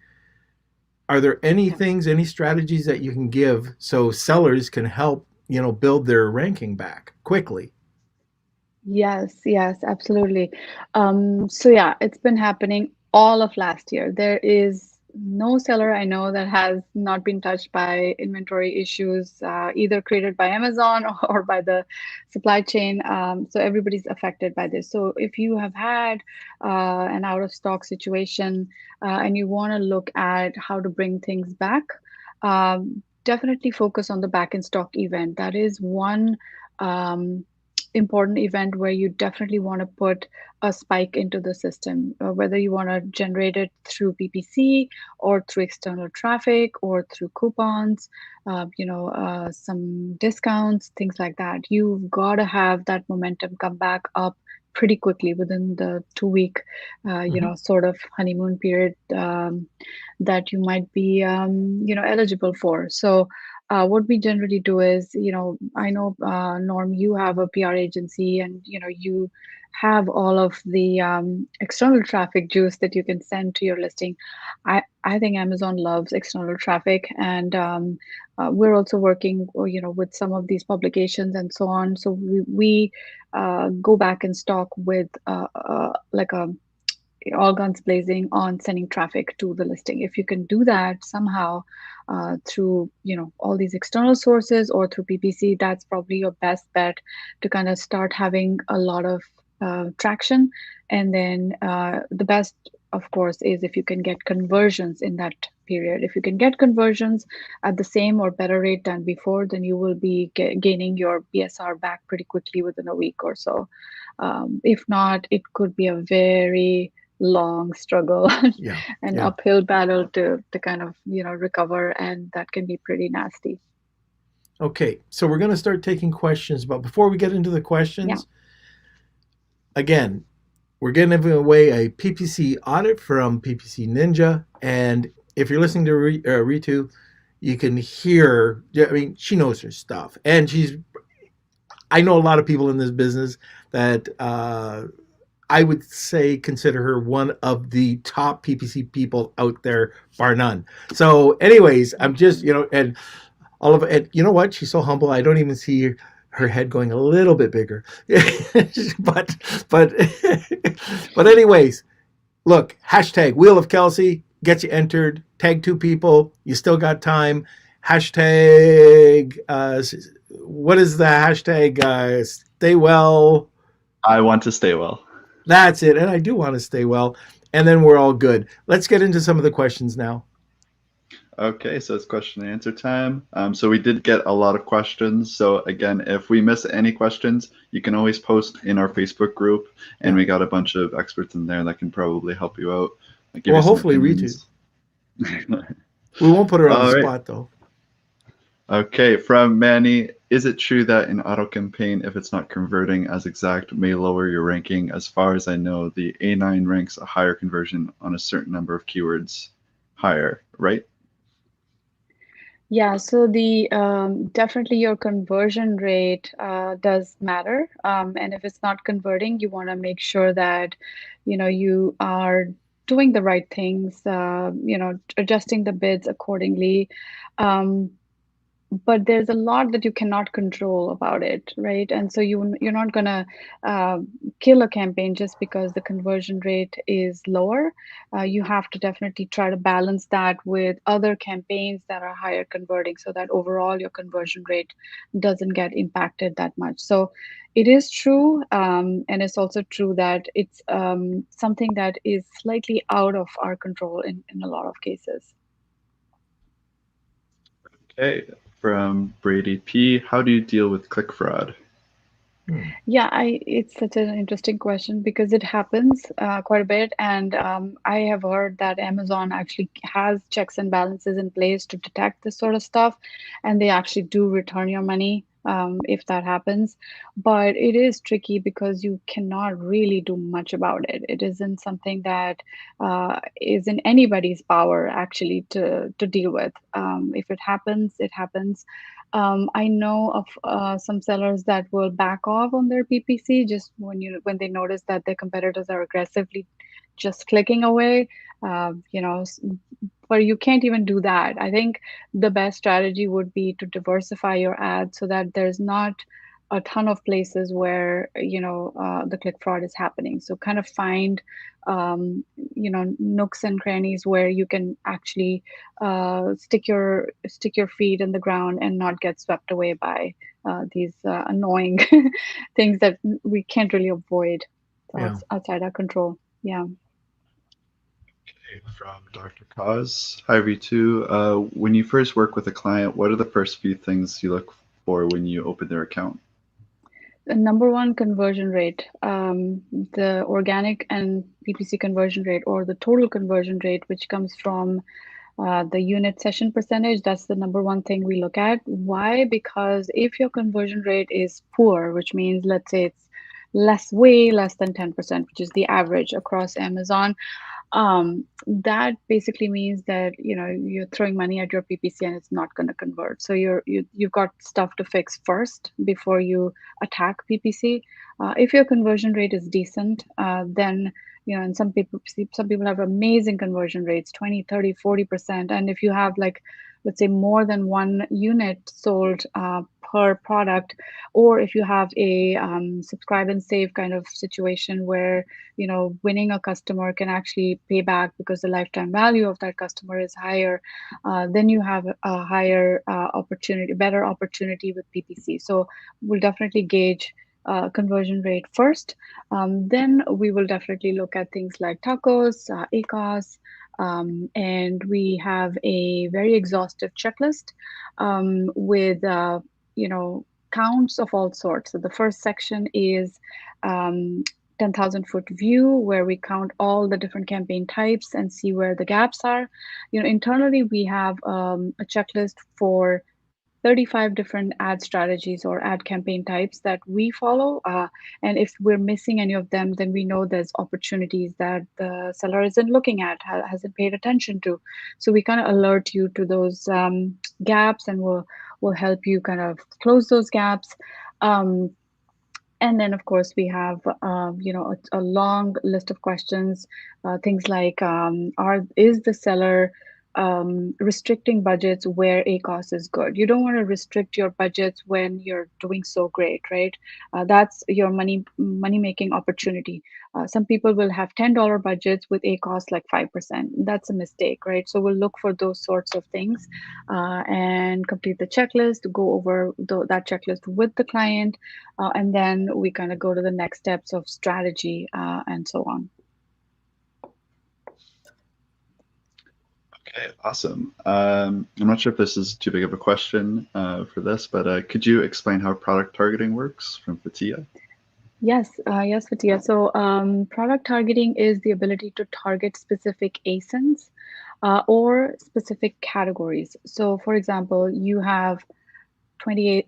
Are there any Yeah. things, any strategies that you can give so sellers can help build their ranking back quickly? Yes, yes, absolutely. So yeah, it's been happening all of last year. There is no seller I know that has not been touched by inventory issues, either created by Amazon or by the supply chain. So everybody's affected by this. So if you have had an out of stock situation and you want to look at how to bring things back, definitely focus on the back in stock event. That is one. Um, Important event where you definitely want to put a spike into the system, whether you want to generate it through PPC or through external traffic or through coupons, some discounts, things like that. You've got to have that momentum come back up pretty quickly within the 2 week, Mhm. sort of honeymoon period that you might be, eligible for. So what we generally do is, I know, Norm, you have a PR agency and, you have all of the external traffic juice that you can send to your listing. I think Amazon loves external traffic, and we're also working, with some of these publications and so on. So we go back in stock with like a all guns blazing on sending traffic to the listing. If you can do that somehow through all these external sources or through PPC, that's probably your best bet to kind of start having a lot of traction. And then the best, of course, is if you can get conversions in that period. If you can get conversions at the same or better rate than before, then you will be gaining your BSR back pretty quickly within a week or so. If not, it could be a very long struggle Yeah, and yeah. uphill battle to kind of recover, and that can be pretty nasty. Okay, so we're going to start taking questions, but before we get into the Yeah. questions, again, we're giving away a PPC audit from PPC Ninja, and if you're listening to Ritu, you can hear. I mean, she knows her stuff, and she's. I know a lot of people in this business that I would say consider her one of the top PPC people out there, bar none. So, anyways, I'm just and all of it. You know what? She's so humble. I don't even see her head going a little bit bigger. but but but anyways, look. Hashtag Wheel of Kelsey gets you entered. Tag 2 people. You still got time. Hashtag. What is the hashtag? Stay well. I want to stay well. That's it. And I do want to stay well. And then we're all good. Let's get into some of the questions now. Okay, so it's question and answer time. So we did get a lot of questions. So again, if we miss any questions, you can always post in our Facebook group, and Yeah. we got a bunch of experts in there that can probably help you out, give Well, you some hopefully Ritu. opinions. We won't put her on the All right. spot, though. Okay, from Manny, is it true that an auto campaign, if it's not converting as exact, may lower your ranking? As far as I know, the A9 ranks a higher conversion on a certain number of keywords higher, right? Yeah, so the definitely your conversion rate does matter, and if it's not converting, you want to make sure that you are doing the right things, adjusting the bids accordingly. Um, but there's a lot that you cannot control about it, right? And so you're not gonna uh, kill a campaign just because the conversion rate is lower. You have to definitely try to balance that with other campaigns that are higher converting, so that overall your conversion rate doesn't get impacted that much. So it is true, and it's also true that it's something that is slightly out of our control in a lot of cases. Okay, from Brady P, how do you deal with click fraud? Yeah, it's such an interesting question because it happens quite a bit, and I have heard that Amazon actually has checks and balances in place to detect this sort of stuff, and they actually do return your money if that happens. But it is tricky because you cannot really do much about it. It isn't something that is in anybody's power actually to deal with. If it happens, it happens. I know of some sellers that will back off on their PPC just when they notice that their competitors are aggressively just clicking away. But you can't even do that. I think the best strategy would be to diversify your ads so that there's not a ton of places where the click fraud is happening. So kind of find nooks and crannies where you can actually stick your feet in the ground and not get swept away by these annoying things that we can't really avoid. So Yeah. it's outside our control. Yeah. Okay, from Dr. Cause. Hi, Ritu. When you first work with a client, what are the first few things you look for when you open their account? The number one, conversion rate. The organic and PPC conversion rate, or the total conversion rate, which comes from the unit session percentage. That's the number one thing we look at. Why? Because if your conversion rate is poor, which means, let's say it's way less than 10%, which is the average across Amazon, that basically means that you're throwing money at your PPC and it's not going to convert. So you've got stuff to fix first before you attack PPC. If your conversion rate is decent, then and some people have amazing conversion rates, 20, 30, 40%. And if you have, like, let's say, more than one unit sold per product, or if you have a subscribe and save kind of situation where winning a customer can actually pay back because the lifetime value of that customer is higher, then you have a higher better opportunity with PPC. So we'll definitely gauge conversion rate first. Then we will definitely look at things like tacos, ACOS, and we have a very exhaustive checklist with counts of all sorts. So the first section is 10,000-foot view, where we count all the different campaign types and see where the gaps are. Internally, we have a checklist for 35 different ad strategies or ad campaign types that we follow. And if we're missing any of them, then we know there's opportunities that the seller isn't looking at, hasn't paid attention to. So we kind of alert you to those gaps, and we'll help you kind of close those gaps. And then, of course, we have a long list of questions, things like is the seller restricting budgets where ACOS is good? You don't want to restrict your budgets when you're doing so great, right? That's your money making opportunity. Some people will have $10 budgets with ACOS like 5%. That's a mistake, right? So we'll look for those sorts of things and complete the checklist, go over that checklist with the client, and then we kind of go to the next steps of strategy and so on. Okay, awesome. I'm not sure if this is too big of a question for this, but could you explain how product targeting works from Fatia? Yes, Fatia. So product targeting is the ability to target specific ASINs or specific categories. So for example, you have 20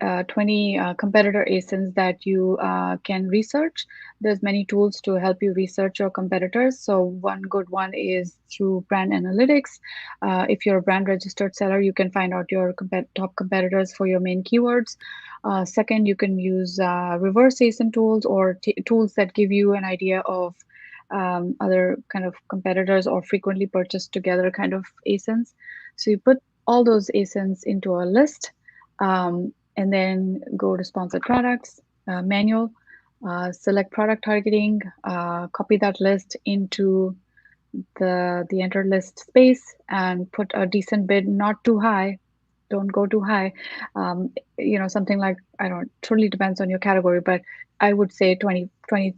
competitor ASINs that you can research. There's many tools to help you research your competitors. So one good one is through brand analytics. If you're a brand registered seller, you can find out your top competitors for your main keywords. Second, you can use reverse ASIN tools or tools that give you an idea of other kind of competitors or frequently purchased together kind of ASINs. So you put all those ASINs into a list, and then go to sponsored products, manual, select product targeting, copy that list into the enter list space and put a decent bid, not too high. Don't go too high. Something like, I don't know, totally depends on your category, but I would say 20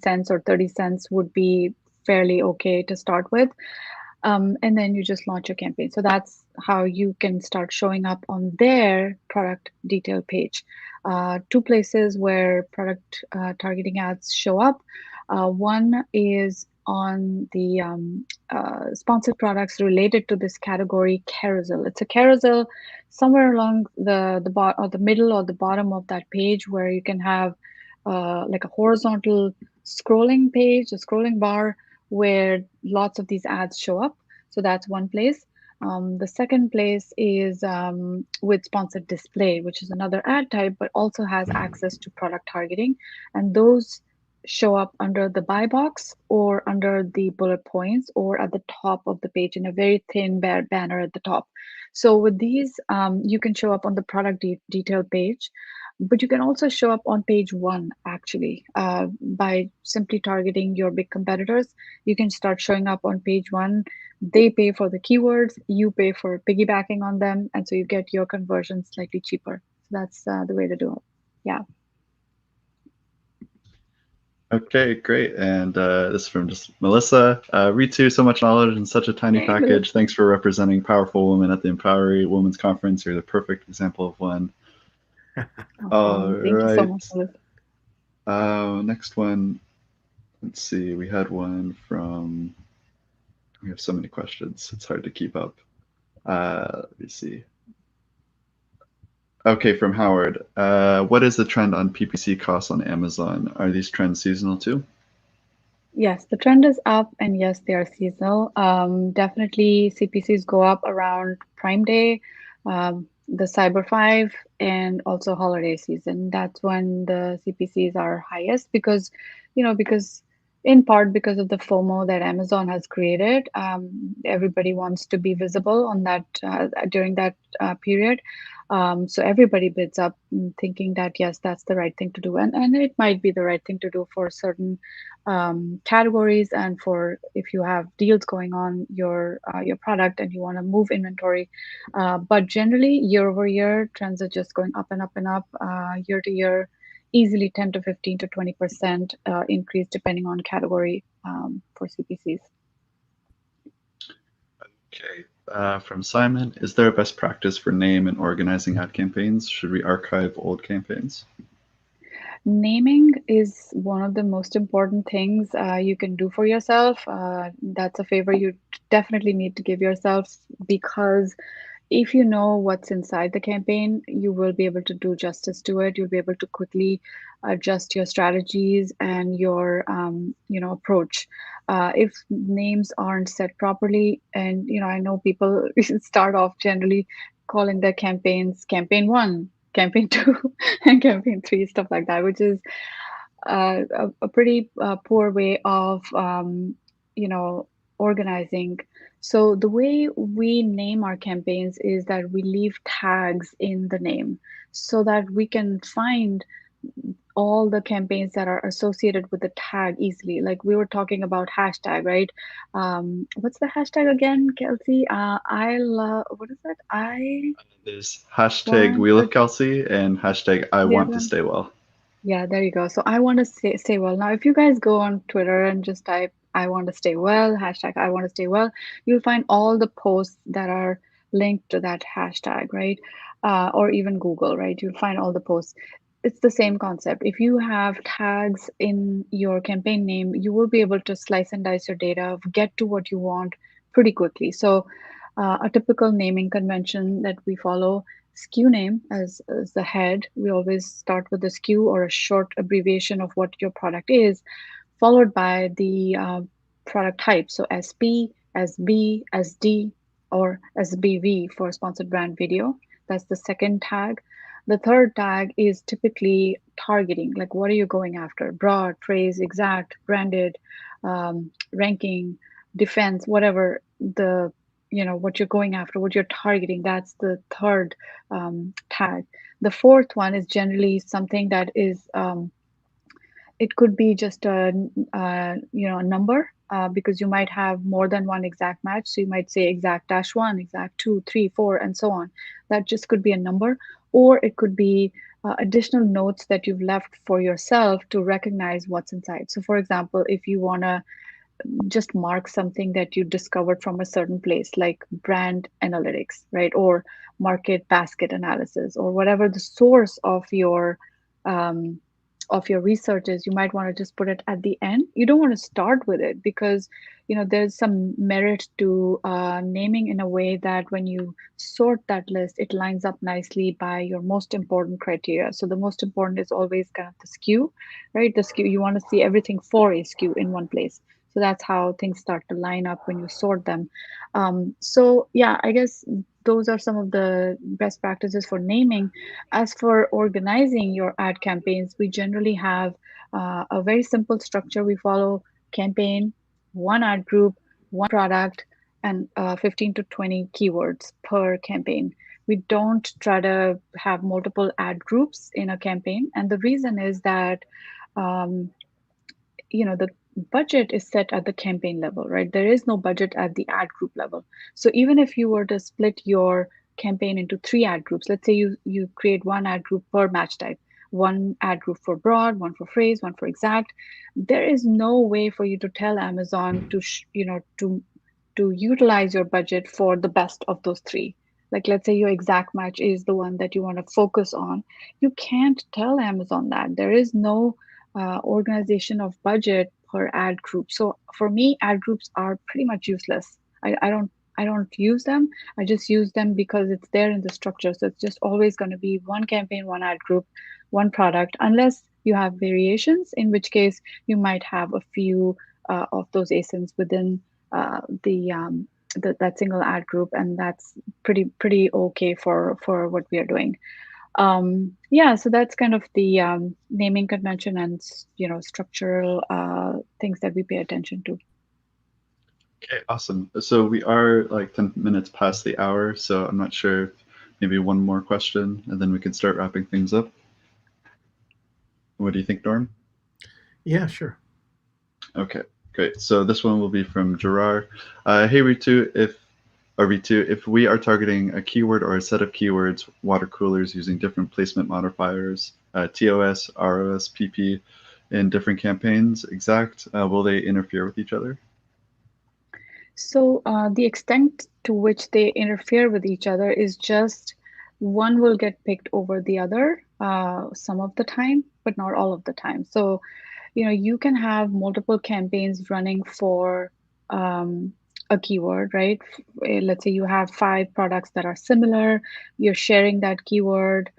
cents or 30 cents would be fairly okay to start with. And then you just launch your campaign. So that's how you can start showing up on their product detail page. Two places where product targeting ads show up. One is on the sponsored products related to this category carousel. It's a carousel somewhere along the middle or the bottom of that page, where you can have like a horizontal scrolling page, a scrolling bar, where lots of these ads show up. So that's one place. The second place is with sponsored display, which is another ad type, but also has access to product targeting. And those show up under the buy box or under the bullet points or at the top of the page in a very thin banner at the top. So with these, you can show up on the product detail page, but you can also show up on page one, actually, by simply targeting your big competitors. You can start showing up on page one. They pay for the keywords, you pay for piggybacking on them, and so you get your conversion slightly cheaper. So that's the way to do it. Yeah. Okay, great. And this is from just Melissa. Ritu, so much knowledge in such a tiny Hey, package. Melissa. Thanks for representing powerful women at the Empowering Women's Conference. You're the perfect example of one. All Thank you so right. much, Melissa. Next one. Let's see. We had one from. We have so many questions. It's hard to keep up. Let me see. Okay, from Howard. What is the trend on PPC costs on Amazon? Are these trends seasonal too? Yes, the trend is up, and yes, they are seasonal. Definitely, CPCs go up around Prime Day, the Cyber 5, and also holiday season. That's when the CPCs are highest because in part because of the FOMO that Amazon has created. Everybody wants to be visible on that during that period. So everybody bids up, thinking that yes, that's the right thing to do, and it might be the right thing to do for certain categories, and for if you have deals going on your product and you want to move inventory. But generally, year over year, trends are just going up and up and up. Year to year, easily 10 to 15 to 20% increase depending on category for CPCs. Okay. From Simon, is there a best practice for name and organizing ad campaigns? Should we archive old campaigns? Naming is one of the most important things you can do for yourself. That's a favor you definitely need to give yourself, because if you know what's inside the campaign, you will be able to do justice to it. You'll be able to quickly adjust your strategies and your approach. If names aren't set properly, and I know people start off generally calling their campaigns campaign 1, campaign 2, and campaign 3, stuff like that, which is a pretty poor way of organizing. So the way we name our campaigns is that we leave tags in the name so that we can find all the campaigns that are associated with the tag easily. Like we were talking about hashtag, right? What's the hashtag again, Kelsey? I love, what is it? There's hashtag Want, We Love Kelsey and hashtag I the Want other to one. Stay Well. Yeah, there you go. So I want to stay well. Now, if you guys go on Twitter and just type I want to stay well, hashtag I want to stay well, you'll find all the posts that are linked to that hashtag, right? Or even Google, right? You'll find all the posts. It's the same concept. If you have tags in your campaign name, you will be able to slice and dice your data, get to what you want pretty quickly. So, a typical naming convention that we follow: SKU name as the head. We always start with the SKU or a short abbreviation of what your product is, followed by the product type. So SP, SB, SD, or SBV for sponsored brand video. That's the second tag. The third tag is typically targeting, like what are you going after? Broad, phrase, exact, branded. ranking, defense, whatever what you're going after, what you're targeting. That's the third tag. The fourth one is generally something that is it could be just a number, because you might have more than one exact match. So you might say exact dash one, exact two, three, four, and so on. That just could be a number, or it could be additional notes that you've left for yourself to recognize what's inside. So for example, if you want to just mark something that you discovered from a certain place, like brand analytics, right? Or market basket analysis, or whatever the source um, of your research is, you might want to just put it at the end. You don't want to start with it, because there's some merit to naming in a way that when you sort that list, it lines up nicely by your most important criteria. So the most important is always kind of the SKU, right? The SKU, you want to see everything for a SKU in one place. So that's how things start to line up when you sort them. So yeah, I guess those are some of the best practices for naming. As for organizing your ad campaigns, we generally have a very simple structure. We follow: campaign, one ad group, one product, and 15 to 20 keywords per campaign. We don't try to have multiple ad groups in a campaign. And the reason is that um, the budget is set at the campaign level, right? There is no budget at the ad group level. So even if you were to split your campaign into 3 ad groups, let's say you create one ad group per match type, one ad group for broad, one for phrase, one for exact, there is no way for you to tell Amazon to utilize your budget for the best of those 3. Like, let's say your exact match is the one that you want to focus on. You can't tell Amazon that. There is no organization of budget per ad group. So for me, ad groups are pretty much useless. I don't use them. I just use them because it's there in the structure. So it's just always going to be one campaign, one ad group, one product, unless you have variations, in which case you might have a few of those ASINs within that single ad group, and that's pretty okay for what we are doing. Yeah, so that's kind of the naming convention and structural things that we pay attention to. Okay, awesome. So we are like 10 minutes past the hour, so I'm not sure if maybe one more question and then we can start wrapping things up. What do you think, Norm? Yeah, sure. Okay, great. So this one will be from Gerard. Hey Ritu, if we are targeting a keyword or a set of keywords, water coolers, using different placement modifiers, TOS, ROS, PP, in different campaigns, exact, will they interfere with each other? So the extent to which they interfere with each other is just one will get picked over the other some of the time, but not all of the time. So, you can have multiple campaigns running for a keyword, right? Let's say you have 5 products that are similar, you're sharing that keyword.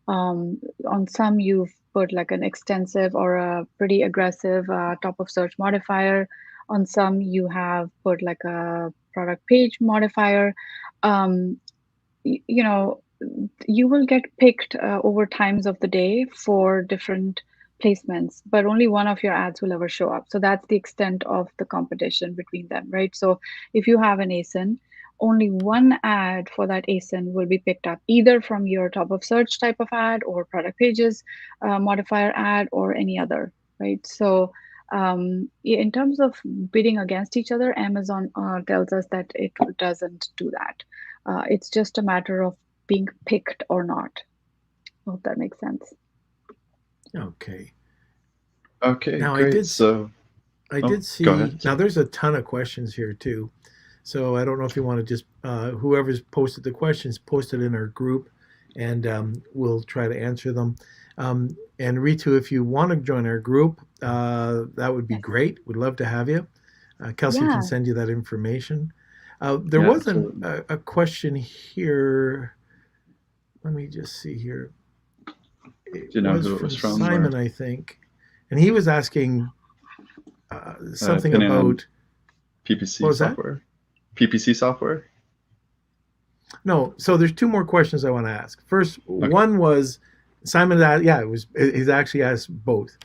On some, you've put like an extensive or a pretty aggressive top of search modifier. On some, you have put like a product page modifier. Um, you know, you will get picked over times of the day for different placements, but only one of your ads will ever show up. So that's the extent of the competition between them, right? So if you have an ASIN, only one ad for that ASIN will be picked up, either from your top of search type of ad or product pages modifier ad or any other, right? So in terms of bidding against each other, Amazon tells us that it doesn't do that. It's just a matter of being picked or not. I hope that makes sense. Okay. Okay, Now great. I did see. Go ahead. Now there's a ton of questions here too, so I don't know if you want to just whoever's posted the questions, post it in our group, and we'll try to answer them. And Ritu, if you want to join our group, that would be Yes. great. We'd love to have you. Kelsey Yeah. can send you that information. There Yeah, was absolutely. a question here. Let me just see here. Do It you know was who it was from from? Or Simon, I think, and he was asking something opinion on about what PPC was that? software? PPC software? No. So there's 2 more questions I want to ask. First, Okay. one was Simon. Yeah, he's actually asked both.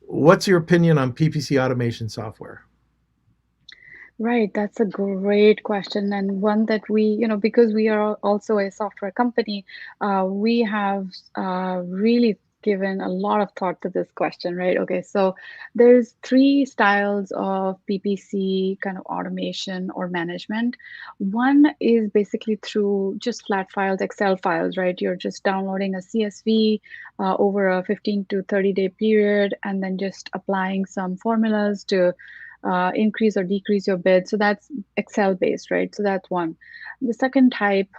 What's your opinion on PPC automation software? Right, that's a great question, and one that we, because we are also a software company, we have really given a lot of thought to this question, right? Okay, so there's three styles of PPC kind of automation or management. One is basically through just flat files, Excel files, right? You're just downloading a CSV over a 15 to 30-day period, and then just applying some formulas to increase or decrease your bid. So that's Excel based, right? So that's one. The second type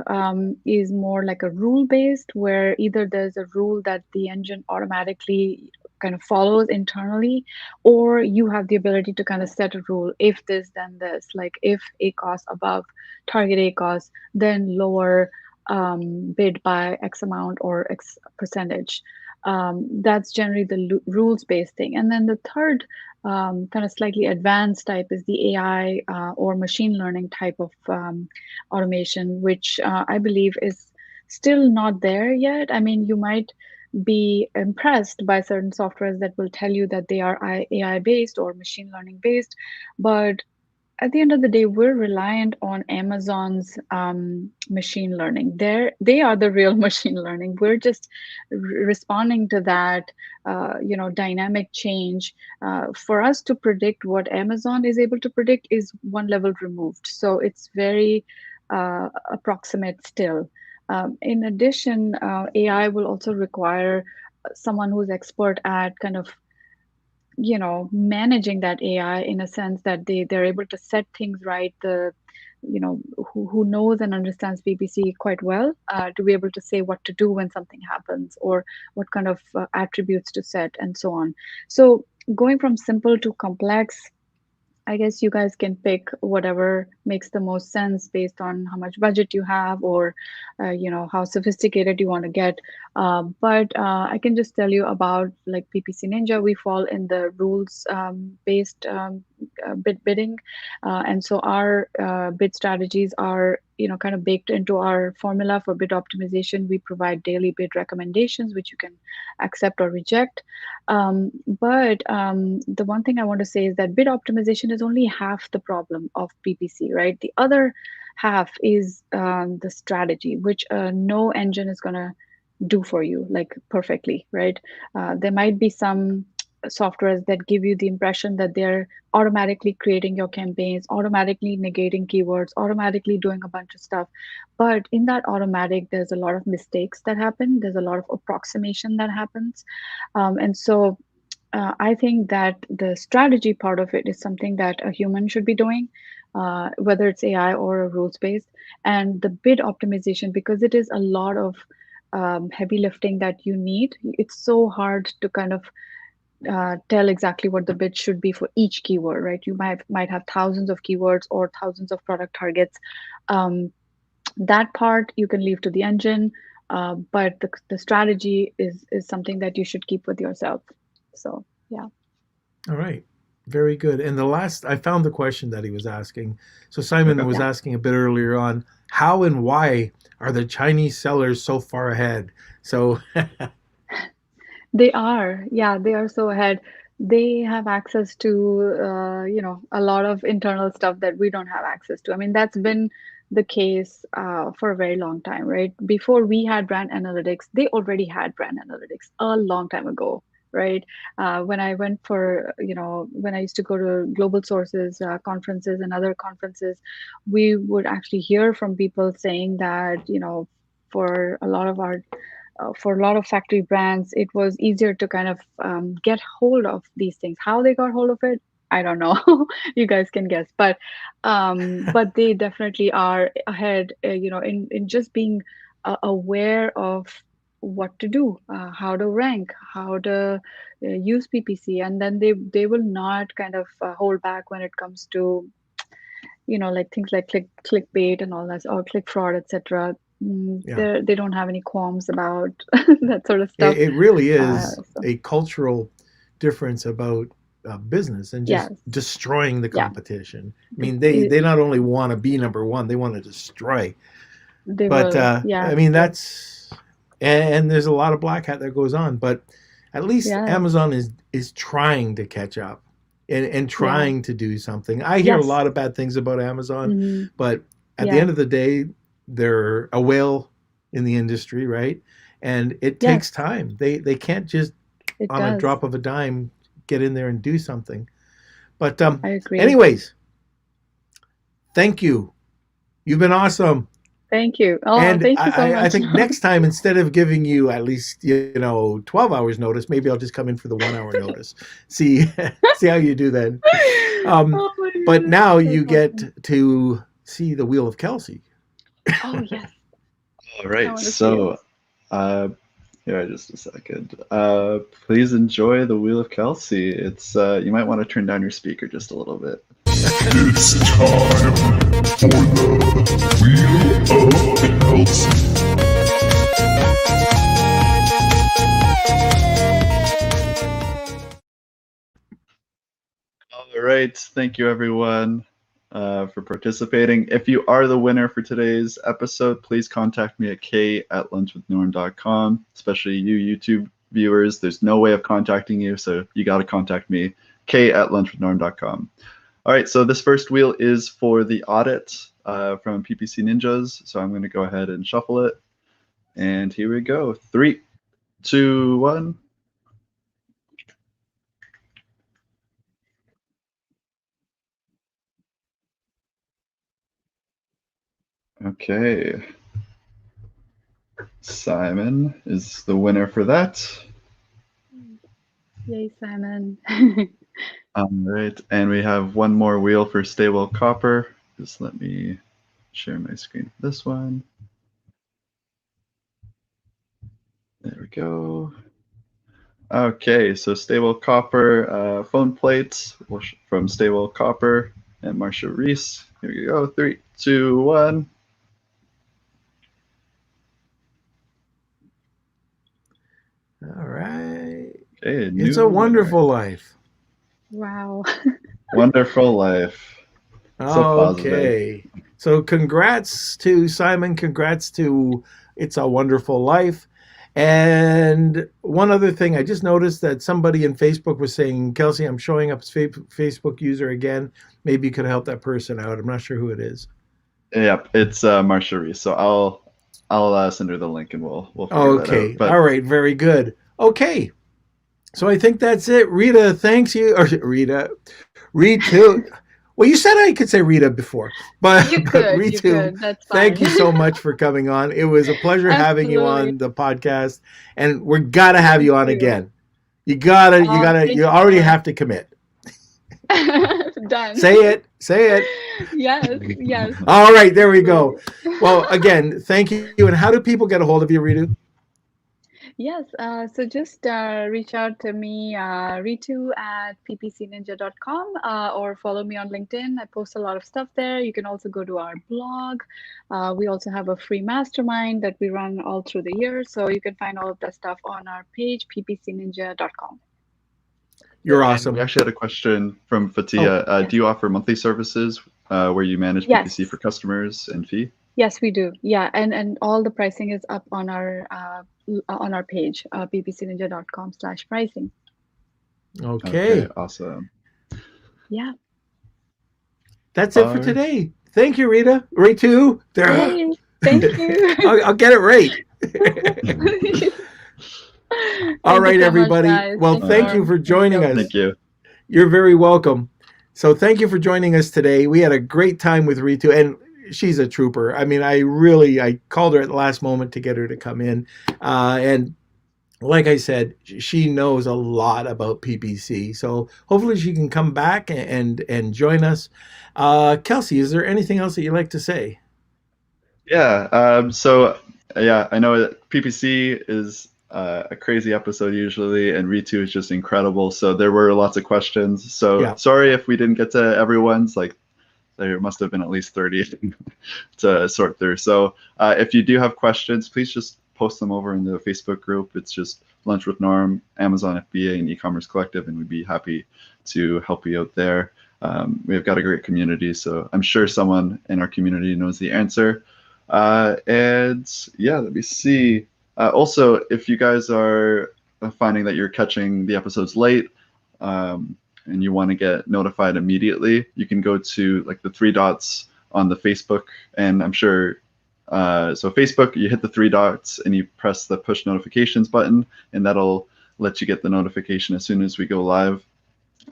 is more like a rule based, where either there's a rule that the engine automatically kind of follows internally, or you have the ability to kind of set a rule: if this, then this. Like if A cost above target A cost, then lower bid by X amount or X percentage. That's generally the rules based thing. And then the third kind of slightly advanced type is the AI or machine learning type of automation, which I believe is still not there yet. I mean, you might be impressed by certain softwares that will tell you that they are AI based or machine learning based, but at the end of the day, we're reliant on Amazon's machine learning. They are the real machine learning. We're just responding to that, dynamic change. For us to predict what Amazon is able to predict is one level removed. So it's very approximate still. In addition, AI will also require someone who's expert at kind of managing that AI in a sense that they're able to set things right. Who knows and understands PPC quite well to be able to say what to do when something happens, or what kind of attributes to set, and so on. So going from simple to complex, I guess you guys can pick whatever makes the most sense based on how much budget you have, or how sophisticated you want to get. But I can just tell you about like PPC Ninja. We fall in the rules based bidding, and so our bid strategies are kind of baked into our formula for bid optimization. We provide daily bid recommendations, which you can accept or reject. But the one thing I want to say is that bid optimization is only half the problem of PPC, right? The other half is the strategy, which no engine is going to do for you like perfectly, right? There might be some softwares that give you the impression that they're automatically creating your campaigns, automatically negating keywords, automatically doing a bunch of stuff. But in that automatic, there's a lot of mistakes that happen. There's a lot of approximation that happens. And so I think that the strategy part of it is something that a human should be doing, whether it's AI or a rules based. And the bid optimization, because it is a lot of heavy lifting that you need, it's so hard to kind of tell exactly what the bid should be for each keyword, right? You might have thousands of keywords or thousands of product targets. That part you can leave to the engine, but the strategy is something that you should keep with yourself. So yeah. All right. Very good. And the last, I found the question that he was asking. So Simon was Yeah. asking a bit earlier on, how and why are the Chinese sellers so far ahead? So, They are, yeah, they are so ahead. They have access to, a lot of internal stuff that we don't have access to. I mean, that's been the case for a very long time, right? Before we had brand analytics, they already had brand analytics a long time ago, right? When I went for, when I used to go to global sources conferences and other conferences, we would actually hear from people saying that, for a lot of our for a lot of factory brands, it was easier to kind of get hold of these things. How they got hold of it, I don't know. You guys can guess, but they definitely are ahead. In just being aware of what to do, how to rank, how to use PPC, and then they will not kind of hold back when it comes to like things like clickbait and all that, or click fraud, etc. yeah, They don't have any qualms about that sort of stuff. it really is So a cultural difference about business and just yes, destroying the yeah, competition. I this mean, they it, not only want to be number one, they want to destroy. they But will, yeah, I mean, that's, and there's a lot of black hat that goes on. But at least Yeah. Amazon is trying to catch up and trying to do something. I hear a Yes. lot of bad things about Amazon, Mhm. but at the Yeah. end of the day, they're a whale in the industry, right? And it Yes, takes time. They can't just it on a does. drop of a dime get in there and do something. But I agree. anyways, thank you. You've been awesome. Thank you. Oh, And thank you so I much. think next time, instead of giving you at least 12 hours notice, maybe I'll just come in for the 1 hour notice. See see how you do then. Oh my But goodness, now that's you get awesome. to see the Wheel of Kelsey. Oh yes, All I right, want to see it. so here, just a second. Please enjoy the Wheel of Kelsey. It's you might want to turn down your speaker just a little bit. It's time for the Wheel of Kelsey. All right, thank you everyone for participating. If you are the winner for today's episode, please contact me at k@lunchwithnorm.com. Especially you YouTube viewers, there's no way of contacting you, so you got to contact me, k@lunchwithnorm.com. All right, so this first wheel is for the audit from PPC Ninjas. So I'm going to go ahead and shuffle it. And here we go. 3, 2, 1. Okay. Simon is the winner for that. Yay, Simon. All right, and we have one more wheel for stable copper. Just let me share my screen for this one. There we go. Okay, so stable copper phone plates from stable copper and Marsha Reese. Here we go. 3, 2, 1. All right. Okay, It's new a winner. wonderful life. Wow. Wonderful life. So positive. Okay. So congrats to Simon. Congrats to It's a Wonderful Life. And one other thing, I just noticed that somebody in Facebook was saying, Kelsey, I'm showing up as Facebook user again. Maybe you could help that person out. I'm not sure who it is. Yep, it's Marsha Reese. So I'll send her the link and we'll figure that Okay. out. But All right. Very good. Okay. So I think that's it. Rita, thanks you. Or Rita, Ritu. Well, you said I could say Rita before, but You could. Ritu, That's thank fine. you so much for coming on. It was a pleasure having you Absolutely. on the podcast, and we're gotta have you on Thank you. again. You gotta, Thank you you already so much. have to commit. Done. Say it. Yes. Yes. All right, there we go. Well, again, thank you. And how do people get a hold of you, Ritu? Yes, so just reach out to me, Ritu at ppcninja.com, or follow me on LinkedIn. I post a lot of stuff there. You can also go to our blog. We also have a free mastermind that we run all through the year. So you can find all of that stuff on our page, ppcninja.com. You're and awesome. we actually had a question from Fatia. yes. Do you offer monthly services where you manage Yes. PPC for customers and fee? Yes, we do. Yeah, and all the pricing is up on our page, ppcninja.com/pricing. Okay. Awesome. Yeah. That's it for today. Thank you, Rita. Ritu. Yay. Thank you. I'll get it right. All right, everybody. Well, thank you for joining us. Thank you. You're very welcome. So thank you for joining us today. We had a great time with Ritu, and she's a trooper. I mean, I called her at the last moment to get her to come in. And like I said, she knows a lot about PPC. So hopefully she can come back and join us. Kelsey, is there anything else that you'd like to say? Yeah. So yeah, I know that PPC is a crazy episode usually, and Ritu is just incredible. So there were lots of questions. So sorry if we didn't get to everyone's. Like there must have been at least 30 to sort through. So if you do have questions, please just post them over in the Facebook group. It's just Lunch with Norm, Amazon FBA, and eCommerce Collective, and we'd be happy to help you out there. We've got a great community, so I'm sure someone in our community knows the answer. And yeah, let me see. Also, if you guys are finding that you're catching the episodes late, and you want to get notified immediately, you can go to like the three dots on the Facebook, and I'm sure, so Facebook, you hit the three dots and you press the push notifications button, and that'll let you get the notification as soon as we go live.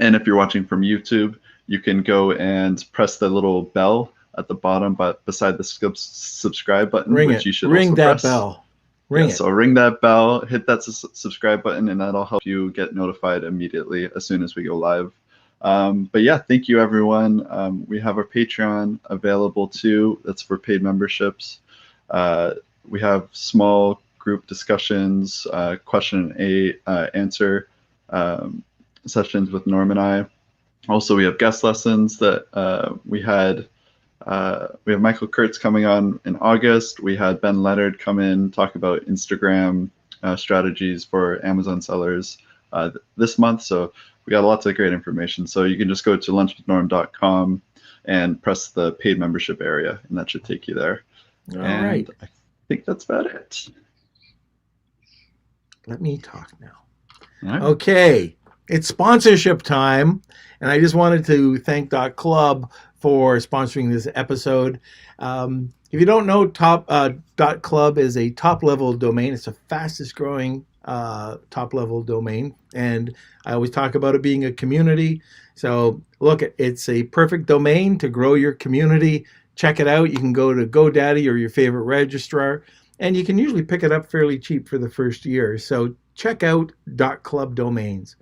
And if you're watching from YouTube, you can go and press the little bell at the bottom, but beside the subscribe button, which you should ring also that press. bell. Ring it. So ring that bell, hit that subscribe button, and that'll help you get notified immediately as soon as we go live. But yeah, thank you, everyone. We have our Patreon available too. That's for paid memberships. We have small group discussions, question and answer sessions with Norm and I. Also, we have guest lessons that we have Michael Kurtz coming on in August. We had Ben Leonard come in, talk about Instagram strategies for Amazon sellers this month. So we got lots of great information. So you can just go to lunchwithnorm.com and press the paid membership area, and that should take you there. All and right. I think that's about it. Let me talk now. All right. Okay, it's sponsorship time, and I just wanted to thank .club for sponsoring this episode. If you don't know, .club is a top-level domain. It's the fastest-growing top-level domain, and I always talk about it being a community. So look, it's a perfect domain to grow your community. Check it out. You can go to GoDaddy or your favorite registrar, and you can usually pick it up fairly cheap for the first year. So check out .club domains.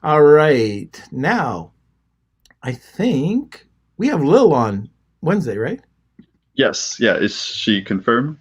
All right, now I think we have Lil on Wednesday, right? Yes. Yeah. Is she confirmed?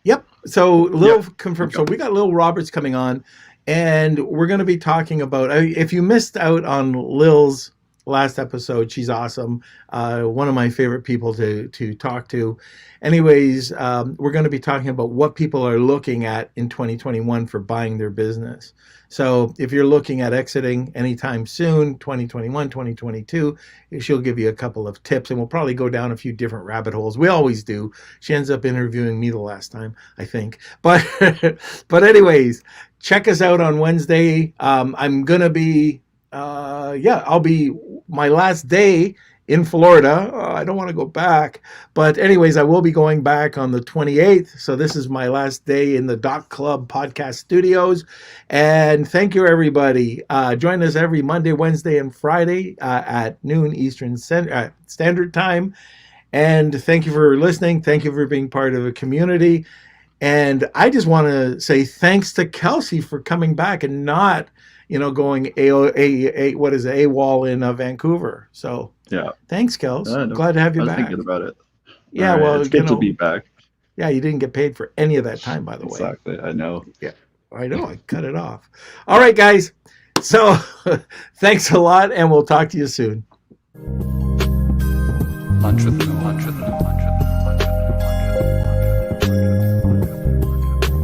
Yep. So Lil Yep. confirmed. Okay. So we got Lil Roberts coming on, and we're going to be talking about, if you missed out on Lil's last episode, she's awesome. One of my favorite people to talk to. Anyways, we're going to be talking about what people are looking at in 2021 for buying their business. So if you're looking at exiting anytime soon, 2021, 2022, she'll give you a couple of tips, and we'll probably go down a few different rabbit holes. We always do. She ends up interviewing me the last time, I think. But anyways, check us out on Wednesday. I'm going to be, I'll be my last day in Florida. I don't want to go back. But anyways, I will be going back on the 28th. So this is my last day in the .club podcast studios. And thank you, everybody. Join us every Monday, Wednesday, and Friday at noon Eastern Standard Time. And thank you for listening. Thank you for being part of a community. And I just want to say thanks to Kelsey for coming back and not, going AWOL in Vancouver. So Yeah. thanks, Kels. No, Glad to have you I was back. thinking about it. Yeah, All right, well, it's good to be back. Yeah, you didn't get paid for any of that time, by the way. Exactly. I know. Yeah, I know. I cut it off. All right, guys. So thanks a lot, and we'll talk to you soon. Lunch with Norm.